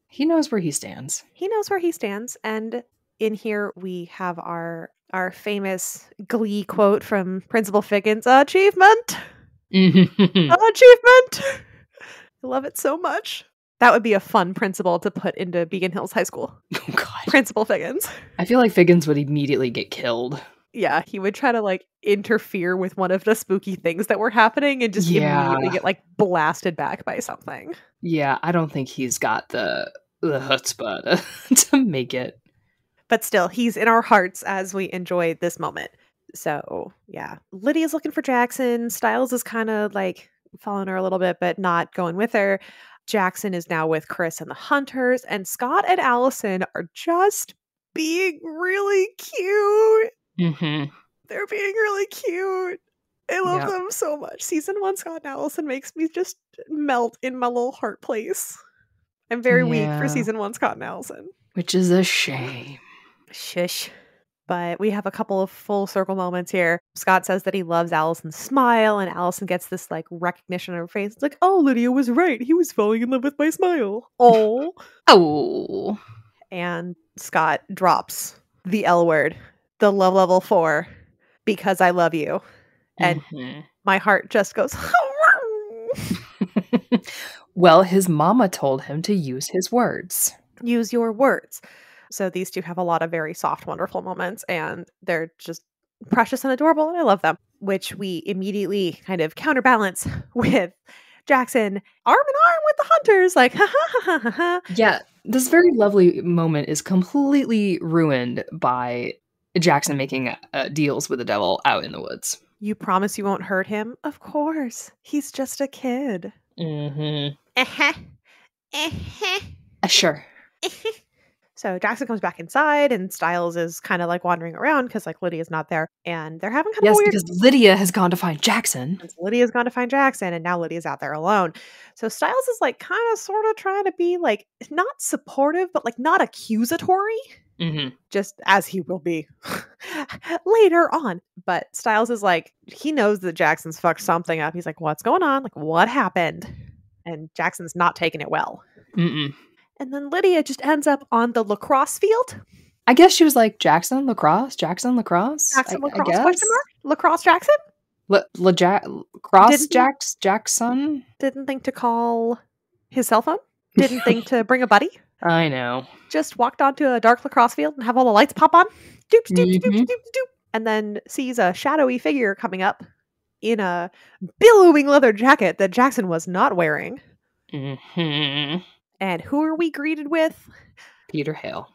Speaker 1: He knows where he stands.
Speaker 2: And in here we have our famous Glee quote from Principal Figgins, achievement! Achievement! I love it so much. That would be a fun principal to put into Beacon Hills High School.
Speaker 1: Oh, God.
Speaker 2: Principal Figgins.
Speaker 1: I feel like Figgins would immediately get killed.
Speaker 2: Yeah, he would try to like interfere with one of the spooky things that were happening and just immediately get like blasted back by something.
Speaker 1: Yeah, I don't think he's got the chutzpah to make it.
Speaker 2: But still, he's in our hearts as we enjoy this moment. So, yeah. Lydia's looking for Jackson. Styles is kind of like following her a little bit, but not going with her. Jackson is now with Chris and the Hunters. And Scott and Allison are just being really cute. They're being really cute. I love them so much. Season 1 Scott and Allison makes me just melt in my little heart place. I'm very weak for Season 1 Scott and Allison.
Speaker 1: Which is a shame.
Speaker 2: Shush. But we have a couple of full circle moments here. Scott says that he loves Allison's smile, and Allison gets this like recognition on her face. It's like, oh, Lydia was right. He was falling in love with my smile. Oh.
Speaker 1: Oh.
Speaker 2: And Scott drops the L word, the love level 4, because I love you. And my heart just goes,
Speaker 1: well, his mama told him to use his words.
Speaker 2: Use your words. So these two have a lot of very soft, wonderful moments, and they're just precious and adorable, and I love them, which we immediately kind of counterbalance with Jackson, arm in arm with the hunters, like, ha ha ha ha ha.
Speaker 1: Yeah, this very lovely moment is completely ruined by Jackson making deals with the devil out in the woods.
Speaker 2: You promise you won't hurt him? Of course. He's just a kid.
Speaker 1: Sure.
Speaker 2: So Jackson comes back inside and Styles is kind of like wandering around because like Lydia's not there. And they're having kind of a weird...
Speaker 1: because Lydia has gone to find Jackson.
Speaker 2: Lydia's gone to find Jackson and now Lydia's out there alone. So Styles is like kind of sort of trying to be like not supportive, but like not accusatory. Just as he will be later on. But Styles is like, he knows that Jackson's fucked something up. He's like, what's going on? Like, what happened? And Jackson's not taking it well. And then Lydia just ends up on the lacrosse field.
Speaker 1: I guess she was like, Jackson lacrosse? Jackson lacrosse?
Speaker 2: Jackson lacrosse, question mark? Lacrosse Jackson?
Speaker 1: Jackson?
Speaker 2: Didn't think to call his cell phone? Didn't think to bring a buddy?
Speaker 1: I know.
Speaker 2: Just walked onto a dark lacrosse field and have all the lights pop on. Doop, doop, doop, doop, doop, doop. And then sees a shadowy figure coming up in a billowing leather jacket that Jackson was not wearing. And who are we greeted with?
Speaker 1: Peter Hale.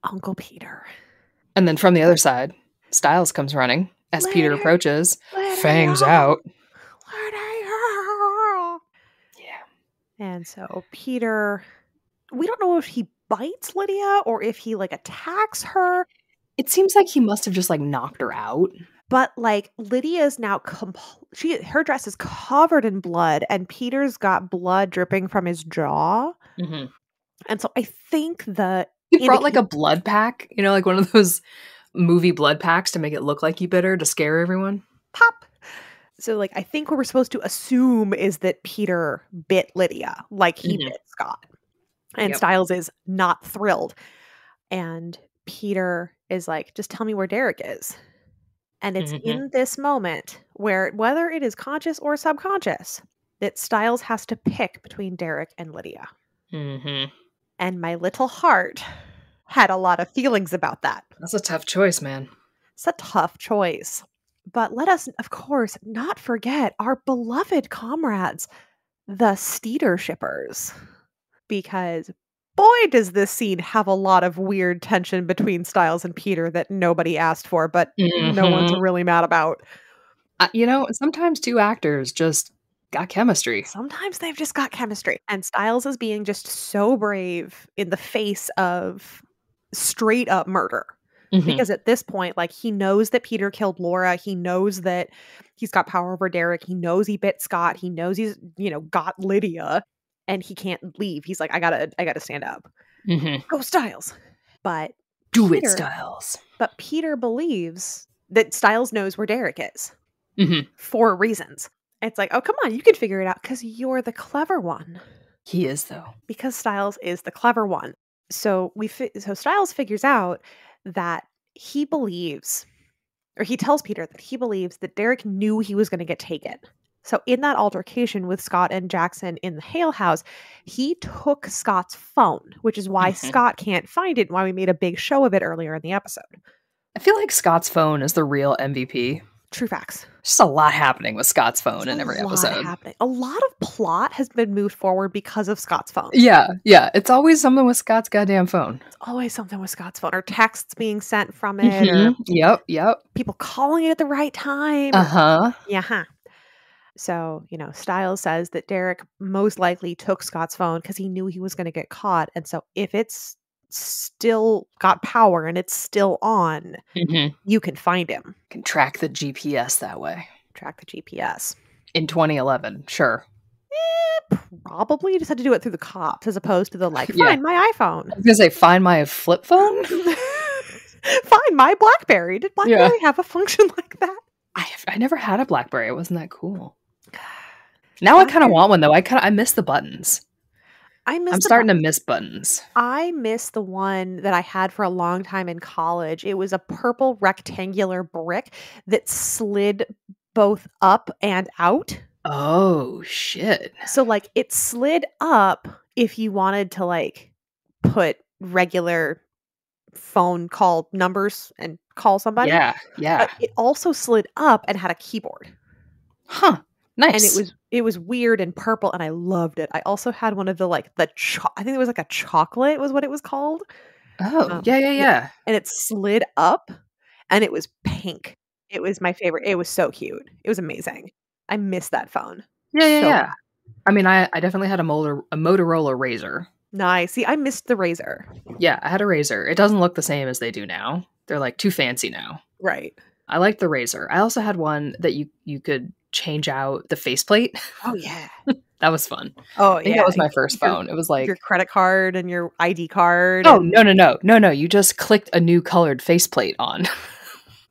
Speaker 2: Uncle Peter.
Speaker 1: And then from the other side, Styles comes running as Peter approaches, fangs out. Yeah.
Speaker 2: And so Peter, we don't know if he bites Lydia or if he like attacks her.
Speaker 1: It seems like he must have just like knocked her out.
Speaker 2: But like Lydia is now her dress is covered in blood and Peter's got blood dripping from his jaw. And so I think
Speaker 1: he brought like a blood pack, you know, like one of those movie blood packs to make it look like he bit her to scare everyone.
Speaker 2: Pop. So like I think what we're supposed to assume is that Peter bit Lydia like he bit Scott. And Styles is not thrilled. And Peter is like, just tell me where Derek is. And it's in this moment where, whether it is conscious or subconscious, that Styles has to pick between Derek and Lydia. And my little heart had a lot of feelings about that.
Speaker 1: That's a tough choice, man.
Speaker 2: It's a tough choice. But let us, of course, not forget our beloved comrades, the Steeder shippers. Because boy, does this scene have a lot of weird tension between Styles and Peter that nobody asked for, but no one's really mad about.
Speaker 1: You know, sometimes two actors just got chemistry.
Speaker 2: Sometimes they've just got chemistry. And Styles is being just so brave in the face of straight up murder. Because at this point, like, he knows that Peter killed Laura. He knows that he's got power over Derek. He knows he bit Scott. He knows he's, got Lydia. And he can't leave. He's like, I gotta stand up. Go Styles. But
Speaker 1: Styles.
Speaker 2: But Peter believes that Styles knows where Derek is. For reasons. It's like, oh, come on, you can figure it out because you're the clever one.
Speaker 1: He is, though.
Speaker 2: Because Styles is the clever one. So Styles figures out that he believes, or he tells Peter that he believes that Derek knew he was going to get taken. So in that altercation with Scott and Jackson in the Hale house, he took Scott's phone, which is why Scott can't find it and why we made a big show of it earlier in the episode.
Speaker 1: I feel like Scott's phone is the real MVP.
Speaker 2: True facts.
Speaker 1: Just a lot happening with Scott's phone in every episode.
Speaker 2: A lot of plot has been moved forward because of Scott's phone.
Speaker 1: Yeah. It's always something with Scott's goddamn phone.
Speaker 2: It's always something with Scott's phone, or texts being sent from it, or
Speaker 1: Yep.
Speaker 2: people calling it at the right time. Yeah. So, Styles says that Derek most likely took Scott's phone because he knew he was going to get caught. And so if it's still got power and it's still on, you can find him.
Speaker 1: You can track the GPS that way.
Speaker 2: Track the GPS.
Speaker 1: In 2011, sure.
Speaker 2: Probably. You just had to do it through the cops as opposed to the find my iPhone.
Speaker 1: I was going to say, find my flip phone?
Speaker 2: Find my BlackBerry. Did BlackBerry have a function like that?
Speaker 1: I never had a BlackBerry. It wasn't that cool. Now I kind of want one, though. I miss the buttons. I'm starting to miss buttons.
Speaker 2: I miss the one that I had for a long time in college. It was a purple rectangular brick that slid both up and out.
Speaker 1: Oh, shit.
Speaker 2: So, it slid up if you wanted to, put regular phone call numbers and call somebody.
Speaker 1: Yeah.
Speaker 2: But it also slid up and had a keyboard.
Speaker 1: Huh. Nice.
Speaker 2: And it was It was weird and purple, and I loved it. I also had one of the, like, I think it was like a chocolate was what it was called.
Speaker 1: Oh, yeah.
Speaker 2: And it slid up, and it was pink. It was my favorite. It was so cute. It was amazing. I miss that phone.
Speaker 1: Yeah. I mean, I definitely had a Motorola Razr.
Speaker 2: Nice. See, I missed the Razr.
Speaker 1: Yeah, I had a Razr. It doesn't look the same as they do now. They're, like, too fancy now.
Speaker 2: Right.
Speaker 1: I liked the Razr. I also had one that you could change out the faceplate.
Speaker 2: Oh, yeah.
Speaker 1: That was fun.
Speaker 2: Oh,
Speaker 1: I think that was my first phone. It was like
Speaker 2: your credit card and your ID card.
Speaker 1: Oh, no. You just clicked a new colored faceplate on.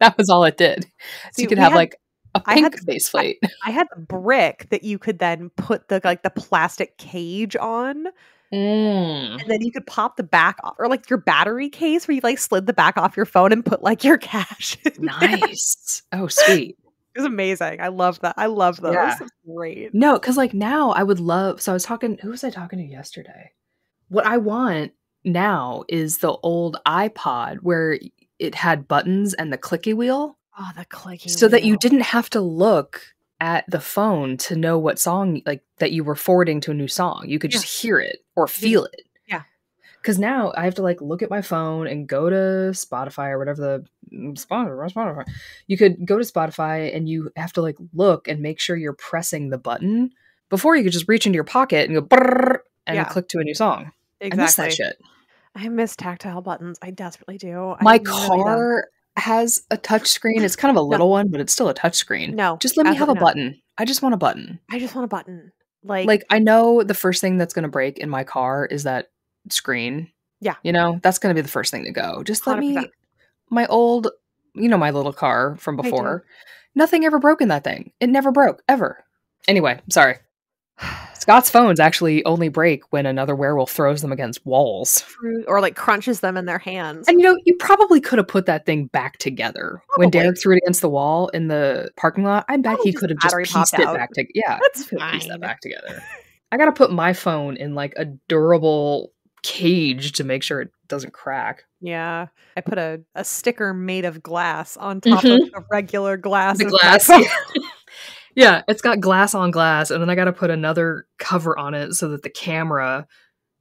Speaker 1: That was all it did. So you could have like a pink faceplate.
Speaker 2: I had the brick that you could then put the plastic cage on. And then you could pop the back off, or like your battery case where you like slid the back off your phone and put like your cash in
Speaker 1: Nice. There. Oh, sweet.
Speaker 2: It was amazing. I love that. I love those.
Speaker 1: Yeah.
Speaker 2: It's great.
Speaker 1: No, because like now I would love, so I was talking, who was I talking to yesterday? What I want now is the old iPod where it had buttons and the clicky wheel.
Speaker 2: Oh, the clicky wheel.
Speaker 1: So that you didn't have to look at the phone to know what song, like, that you were forwarding to a new song. You could just hear it or feel it.
Speaker 2: Yeah.
Speaker 1: Because now I have to, like, look at my phone and go to Spotify or whatever the Spotify. You could go to Spotify and you have to, like, look and make sure you're pressing the button before you could just reach into your pocket and go brrr and click to a new song.
Speaker 2: Exactly.
Speaker 1: I miss that shit.
Speaker 2: I miss tactile buttons. I desperately do.
Speaker 1: My car has a touch screen. It's kind of a little one, but it's still a touch screen.
Speaker 2: No.
Speaker 1: Just let me have a button. I just want a button.
Speaker 2: I just want a button. Like
Speaker 1: I know the first thing that's going to break in my car is that screen.
Speaker 2: Yeah.
Speaker 1: You know, that's going to be the first thing to go. Just let
Speaker 2: 100%.
Speaker 1: me, my old, my little car from before. Nothing ever broke in that thing. It never broke, ever. Anyway, sorry. Scott's phones actually only break when another werewolf throws them against walls.
Speaker 2: Or like crunches them in their hands.
Speaker 1: And you probably could have put that thing back together. Probably. When Derek threw it against the wall in the parking lot, I bet he could have just pieced it back together. Yeah,
Speaker 2: that's fine.
Speaker 1: Pieced that back together. I gotta put my phone in like a durable cage to make sure it doesn't crack.
Speaker 2: Yeah. I put a sticker made of glass on top of a regular glass.
Speaker 1: The glass. Yeah, it's got glass on glass, and then I got to put another cover on it so that the camera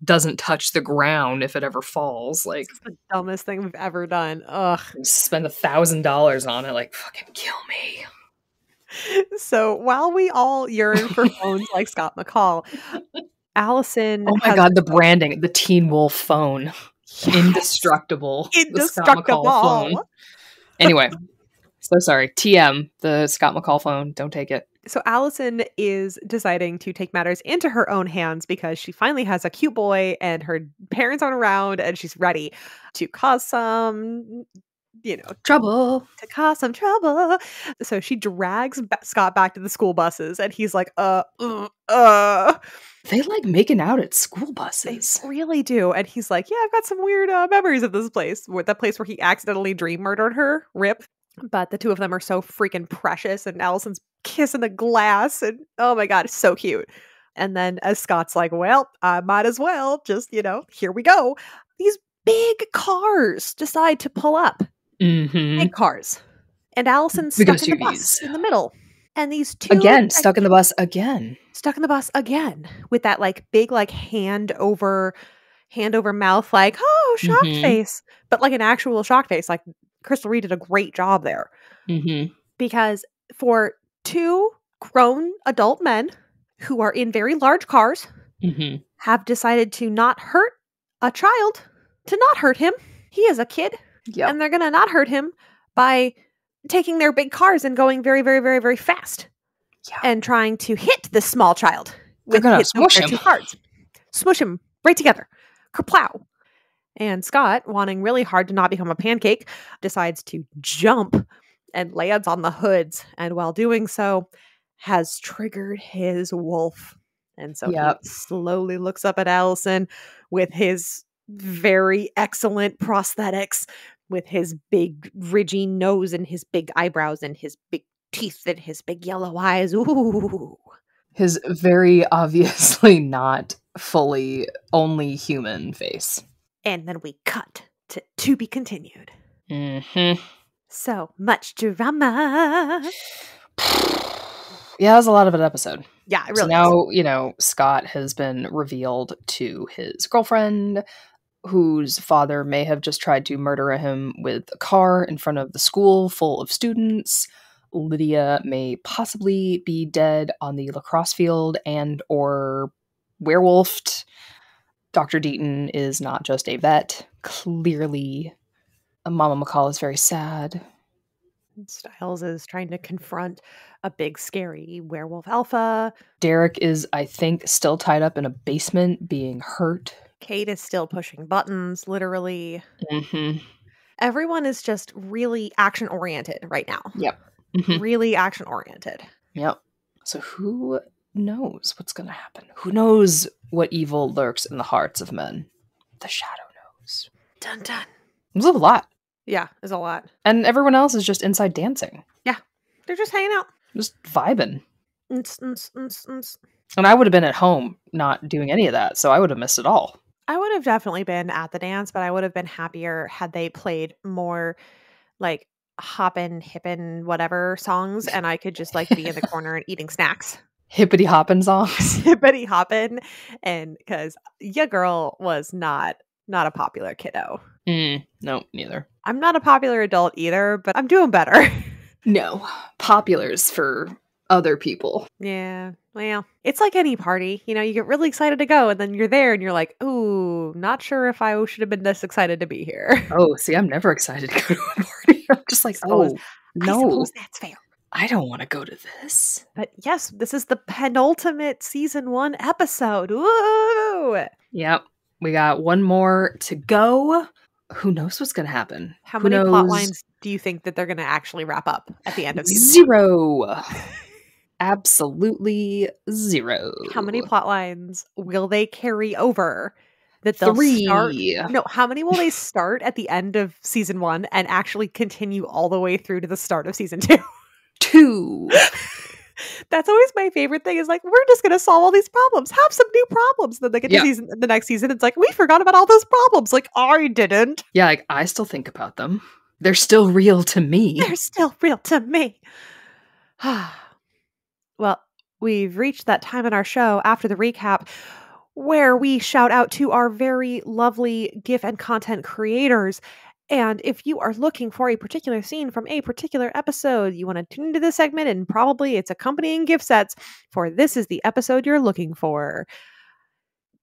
Speaker 1: doesn't touch the ground if it ever falls. Like,
Speaker 2: it's the dumbest thing we've ever done. Ugh.
Speaker 1: Spend $1,000 on it. Like, fucking kill me.
Speaker 2: So while we all yearn for phones like Scott McCall, Allison.
Speaker 1: Oh my God, the branding, the Teen Wolf phone, indestructible. The Scott McCall phone. Anyway. So sorry. TM, the Scott McCall phone. Don't take it.
Speaker 2: So Allison is deciding to take matters into her own hands because she finally has a cute boy and her parents aren't around and she's ready to cause some,
Speaker 1: trouble.
Speaker 2: To cause some trouble. So she drags Scott back to the school buses and he's like,
Speaker 1: They like making out at school buses.
Speaker 2: They really do. And he's like, yeah, I've got some weird memories of this place. That place where he accidentally dream murdered her. Rip. But the two of them are so freaking precious, and Allison's kissing the glass, and oh my God, it's so cute. And then as Scott's like, well, I might as well just, here we go. These big cars decide to pull up.
Speaker 1: Mm-hmm.
Speaker 2: Big cars. And Allison's stuck in the bus in the middle. And these two...
Speaker 1: Again, stuck in the bus again.
Speaker 2: Stuck in the bus again. With that like big like hand over mouth, like, oh, shock face. But like an actual shock face, like Crystal Reed did a great job there.
Speaker 1: Mm-hmm.
Speaker 2: Because for two grown adult men who are in very large cars have decided to not hurt a child, to not hurt him. He is a kid.
Speaker 1: Yep.
Speaker 2: And they're going to not hurt him by taking their big cars and going very, very, very, very fast. Yeah. And trying to hit this small child.
Speaker 1: They're going to smush him.
Speaker 2: Two cars. Smush him right together. Kerplow. And Scott, wanting really hard to not become a pancake, decides to jump and lands on the hoods. And while doing so, has triggered his wolf. And so he slowly looks up at Allison with his very excellent prosthetics, with his big ridgy nose and his big eyebrows and his big teeth and his big yellow eyes. Ooh.
Speaker 1: His very obviously not fully only human face.
Speaker 2: And then we cut to be continued.
Speaker 1: Mm-hmm.
Speaker 2: So much drama.
Speaker 1: Yeah, that was a lot of an episode.
Speaker 2: Yeah, it
Speaker 1: So
Speaker 2: really is.
Speaker 1: now, you know, Scott has been revealed to his girlfriend, whose father may have just tried to murder him with a car in front of the school full of students. Lydia may possibly be dead on the lacrosse field and or werewolfed. Dr. Deaton is not just a vet. Clearly, Mama McCall is very sad.
Speaker 2: Styles is trying to confront a big, scary werewolf alpha.
Speaker 1: Derek is, I think, still tied up in a basement being hurt.
Speaker 2: Kate is still pushing buttons, literally.
Speaker 1: Mm-hmm.
Speaker 2: Everyone is just really action-oriented right now.
Speaker 1: Yep. Mm-hmm.
Speaker 2: Really action-oriented.
Speaker 1: Yep. So who knows what's going to happen? Who knows what evil lurks in the hearts of men? The shadow knows.
Speaker 2: Dun dun.
Speaker 1: There's a lot.
Speaker 2: Yeah, there's a lot.
Speaker 1: And everyone else is just inside dancing.
Speaker 2: Yeah. They're just hanging out.
Speaker 1: Just vibing.
Speaker 2: And
Speaker 1: I would have been at home not doing any of that, so I would have missed it all.
Speaker 2: I would have definitely been at the dance, but I would have been happier had they played more like hoppin', hippin', whatever songs, and I could just like be in the corner and eating snacks.
Speaker 1: Hippity hoppin' songs.
Speaker 2: Hippity hoppin', and because your girl was not a popular kiddo.
Speaker 1: No, neither.
Speaker 2: I'm not a popular adult either, but I'm doing better.
Speaker 1: No, populars for other people.
Speaker 2: Yeah, well, it's like any party. You know, you get really excited to go, and then you're there, and you're like, ooh, not sure if I should have been this excited to be here.
Speaker 1: Oh, see, I'm never excited to go to a party. I'm just like,
Speaker 2: no.
Speaker 1: I
Speaker 2: suppose that's fair.
Speaker 1: I don't want to go to this.
Speaker 2: But yes, this is the penultimate season 1 episode. Woo!
Speaker 1: Yep. We got one more to go. Who knows what's going to happen?
Speaker 2: How many plot lines do you think that they're going to actually wrap up at the end of season
Speaker 1: 0? Absolutely 0.
Speaker 2: How many plot lines will they carry over? That they'll
Speaker 1: 3.
Speaker 2: start? No, how many will they start at the end of season 1 and actually continue all the way through to the start of season 2?
Speaker 1: 2.
Speaker 2: That's always my favorite thing is like, we're just going to solve all these problems. Have some new problems. Then they get to the next season. It's like, we forgot about all those problems. Like, I didn't.
Speaker 1: Yeah, like, I still think about them. They're still real to me.
Speaker 2: They're still real to me. Well, we've reached that time in our show after the recap where we shout out to our very lovely GIF and content creators. And if you are looking for a particular scene from a particular episode, you want to tune into this segment and probably its accompanying GIF sets for this is the episode you're looking for.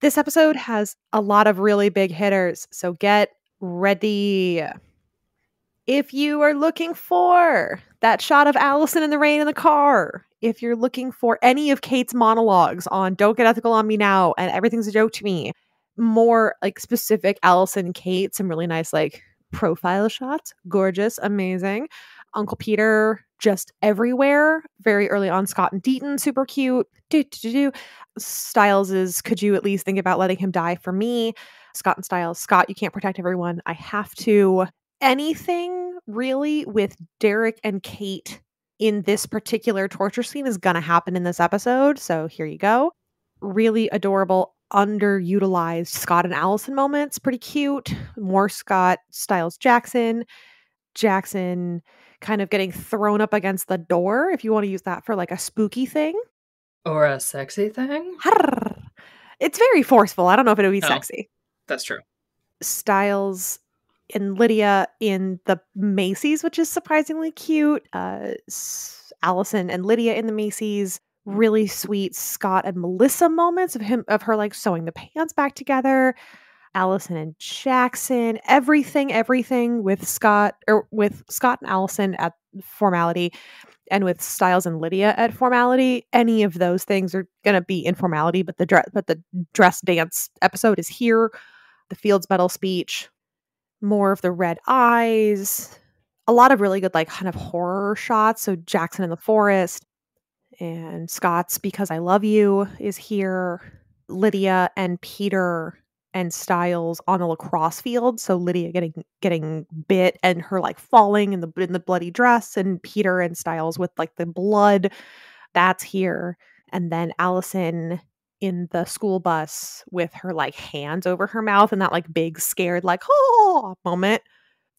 Speaker 2: This episode has a lot of really big hitters, so get ready. If you are looking for that shot of Allison in the rain in the car, if you're looking for any of Kate's monologues on Don't Get Ethical on Me Now and Everything's a Joke to Me, more like specific Allison, Kate, some really nice like profile shots, gorgeous, amazing. Uncle Peter just everywhere. Very early on, Scott and Deaton, super cute. Styles is, could you at least think about letting him die for me? Scott and Styles, Scott, you can't protect everyone. I have to. Anything really with Derek and Kate in this particular torture scene is going to happen in this episode. So here you go. Really adorable, underutilized Scott and Allison moments. Pretty cute. More Scott, Styles, Jackson kind of getting thrown up against the door, if you want to use that for like a spooky thing.
Speaker 1: Or a sexy thing?
Speaker 2: It's very forceful. I don't know if it would be sexy.
Speaker 1: That's true.
Speaker 2: Styles and Lydia in the Macy's, which is surprisingly cute. Allison and Lydia in the Macy's. Really sweet Scott and Melissa moments of her like sewing the pants back together. Allison and Jackson, everything with Scott and Allison at Formality and with Styles and Lydia at Formality. Any of those things are going to be in Formality, but the dress dance episode is here. The Fields Medal speech, more of the red eyes, a lot of really good like kind of horror shots. So Jackson in the forest and Scott's Because I Love You is here. Lydia and Peter and Styles on a lacrosse field. So Lydia getting bit and her like falling in the bloody dress, and Peter and Styles with like the blood. That's here. And then Allison in the school bus with her like hands over her mouth and that like big scared like oh moment.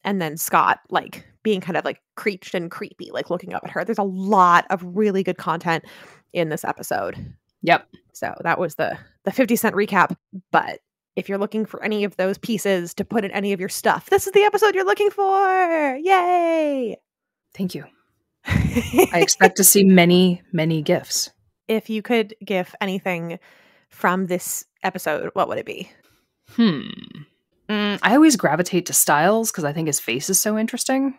Speaker 2: And then Scott like being kind of like creached and creepy, like looking up at her. There's a lot of really good content in this episode.
Speaker 1: Yep.
Speaker 2: So that was the 50-cent recap. But if you're looking for any of those pieces to put in any of your stuff, this is the episode you're looking for. Yay!
Speaker 1: Thank you. I expect to see many, many gifts.
Speaker 2: If you could gif anything from this episode, what would it be?
Speaker 1: I always gravitate to Styles because I think his face is so interesting.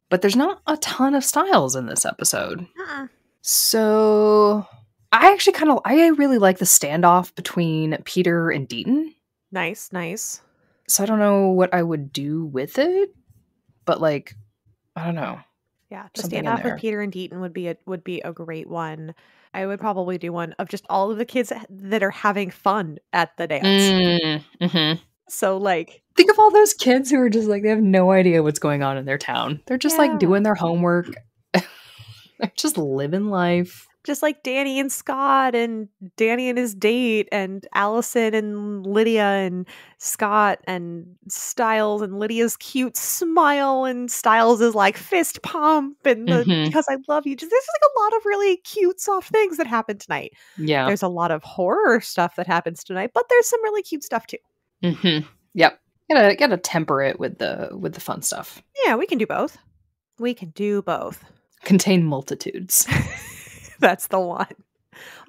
Speaker 1: But there's not a ton of Styles in this episode. So I really like the standoff between Peter and Deaton.
Speaker 2: Nice, nice.
Speaker 1: So I don't know what I would do with it, but like, I don't know.
Speaker 2: Yeah, the standoff with Peter and Deaton would be a great one. I would probably do one of just all of the kids that are having fun at the dance.
Speaker 1: Mm-hmm.
Speaker 2: So like,
Speaker 1: think of all those kids who are just like, they have no idea what's going on in their town. They're just like doing their homework. They're just living life.
Speaker 2: Just like Danny and Scott and Danny and his date and Allison and Lydia and Scott and Styles and Lydia's cute smile and Styles is like fist pump and because I love you. There's like a lot of really cute soft things that happen tonight.
Speaker 1: Yeah.
Speaker 2: There's a lot of horror stuff that happens tonight, but there's some really cute stuff too.
Speaker 1: Yep. Gotta temper it with the fun stuff.
Speaker 2: Yeah, we can do both. We can do both.
Speaker 1: Contain multitudes.
Speaker 2: That's the one.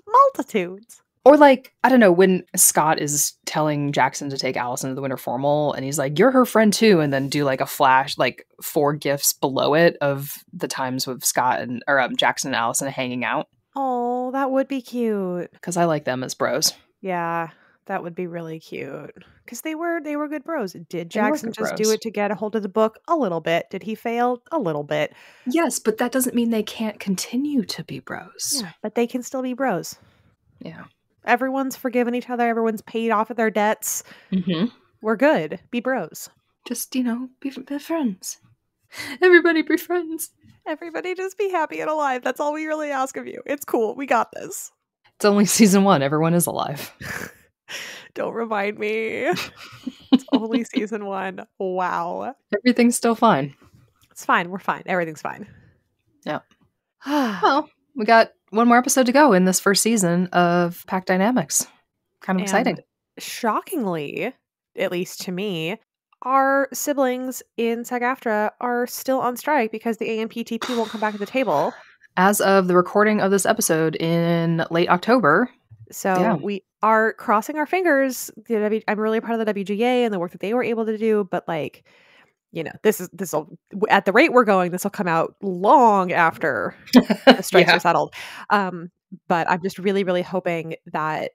Speaker 2: Multitudes.
Speaker 1: Or like, I don't know, when Scott is telling Jackson to take Allison to the winter formal and he's like, you're her friend too, and then do like a flash, like 4 gifs below it of the times with Scott or Jackson and Allison hanging out.
Speaker 2: Oh, that would be cute.
Speaker 1: Because I like them as bros.
Speaker 2: Yeah, that would be really cute. Because they were good bros. Did Jackson just do it to get a hold of the book? A little bit. Did he fail? A little bit.
Speaker 1: Yes, but that doesn't mean they can't continue to be bros.
Speaker 2: Yeah, but they can still be bros.
Speaker 1: Yeah.
Speaker 2: Everyone's forgiven each other. Everyone's paid off of their debts. We're good. Be bros.
Speaker 1: Just, be friends. Everybody be friends.
Speaker 2: Everybody just be happy and alive. That's all we really ask of you. It's cool. We got this.
Speaker 1: It's only season 1. Everyone is alive.
Speaker 2: Don't remind me. It's only season 1. Wow.
Speaker 1: Everything's still fine.
Speaker 2: It's fine. We're fine. Everything's fine.
Speaker 1: Yeah. Well, we got one more episode to go in this first season of Pack Dynamics. Kind of exciting.
Speaker 2: Shockingly, at least to me, our siblings in SAG-AFTRA are still on strike because the AMPTP won't come back to the table.
Speaker 1: As of the recording of this episode in late October.
Speaker 2: So we are crossing our fingers. I'm really proud of the WGA and the work that they were able to do, but like, this will, at the rate we're going, this will come out long after the strikes are settled. But I'm just really, really hoping that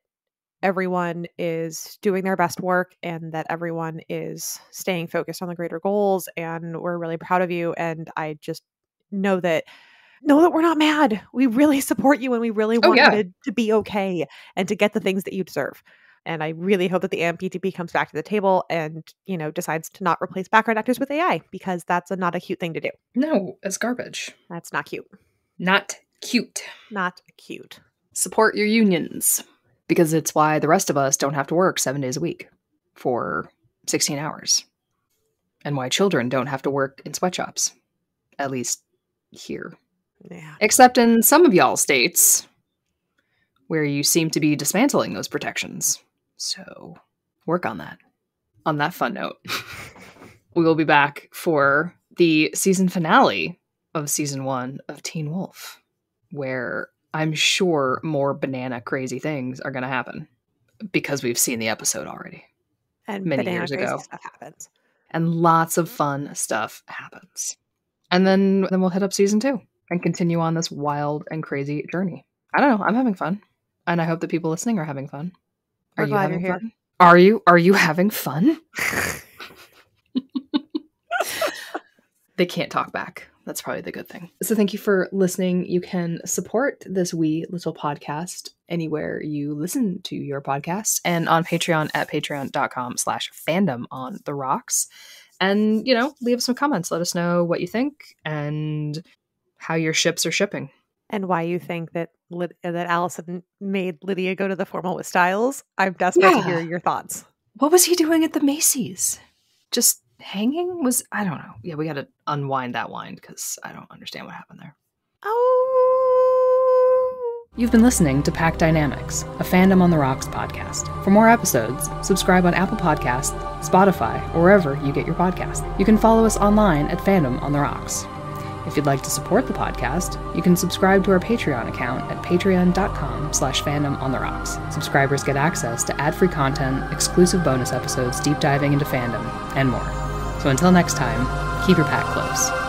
Speaker 2: everyone is doing their best work and that everyone is staying focused on the greater goals. And we're really proud of you. And I just know that we're not mad. We really support you and we really want you to be okay and to get the things that you deserve. And I really hope that the AMPTP comes back to the table and, decides to not replace background actors with AI because that's not a cute thing to do.
Speaker 1: No, it's garbage.
Speaker 2: That's not cute.
Speaker 1: Not cute.
Speaker 2: Not cute.
Speaker 1: Support your unions because it's why the rest of us don't have to work 7 days a week for 16 hours. And why children don't have to work in sweatshops, at least here.
Speaker 2: Yeah.
Speaker 1: Except in some of y'all states where you seem to be dismantling those protections. So work on that. On that fun note, we will be back for the season finale of season 1 of Teen Wolf, where I'm sure more banana crazy things are going to happen because we've seen the episode already.
Speaker 2: And
Speaker 1: many years ago.
Speaker 2: Stuff happens.
Speaker 1: And lots of fun stuff happens. And then we'll hit up season 2 and continue on this wild and crazy journey. I don't know. I'm having fun. And I hope that people listening are having fun. Are you having fun? Are you having fun? They can't talk back. That's probably the good thing. So thank you for listening. You can support this wee little podcast anywhere you listen to your podcasts and on Patreon at patreon.com/fandom on the rocks. And, leave some comments. Let us know what you think and how your ships are shipping.
Speaker 2: And why you think that Allison made Lydia go to the formal with Styles. I'm desperate to hear your thoughts.
Speaker 1: What was he doing at the Macy's? Just hanging was, I don't know. Yeah, we got to unwind that wind because I don't understand what happened there.
Speaker 2: Oh.
Speaker 1: You've been listening to Pack Dynamics, a Fandom on the Rocks podcast. For more episodes, subscribe on Apple Podcasts, Spotify, or wherever you get your podcasts. You can follow us online at Fandom on the Rocks. If you'd like to support the podcast, you can subscribe to our Patreon account at patreon.com/fandomontherocks. Subscribers get access to ad-free content, exclusive bonus episodes deep diving into fandom, and more. So until next time, keep your pack close.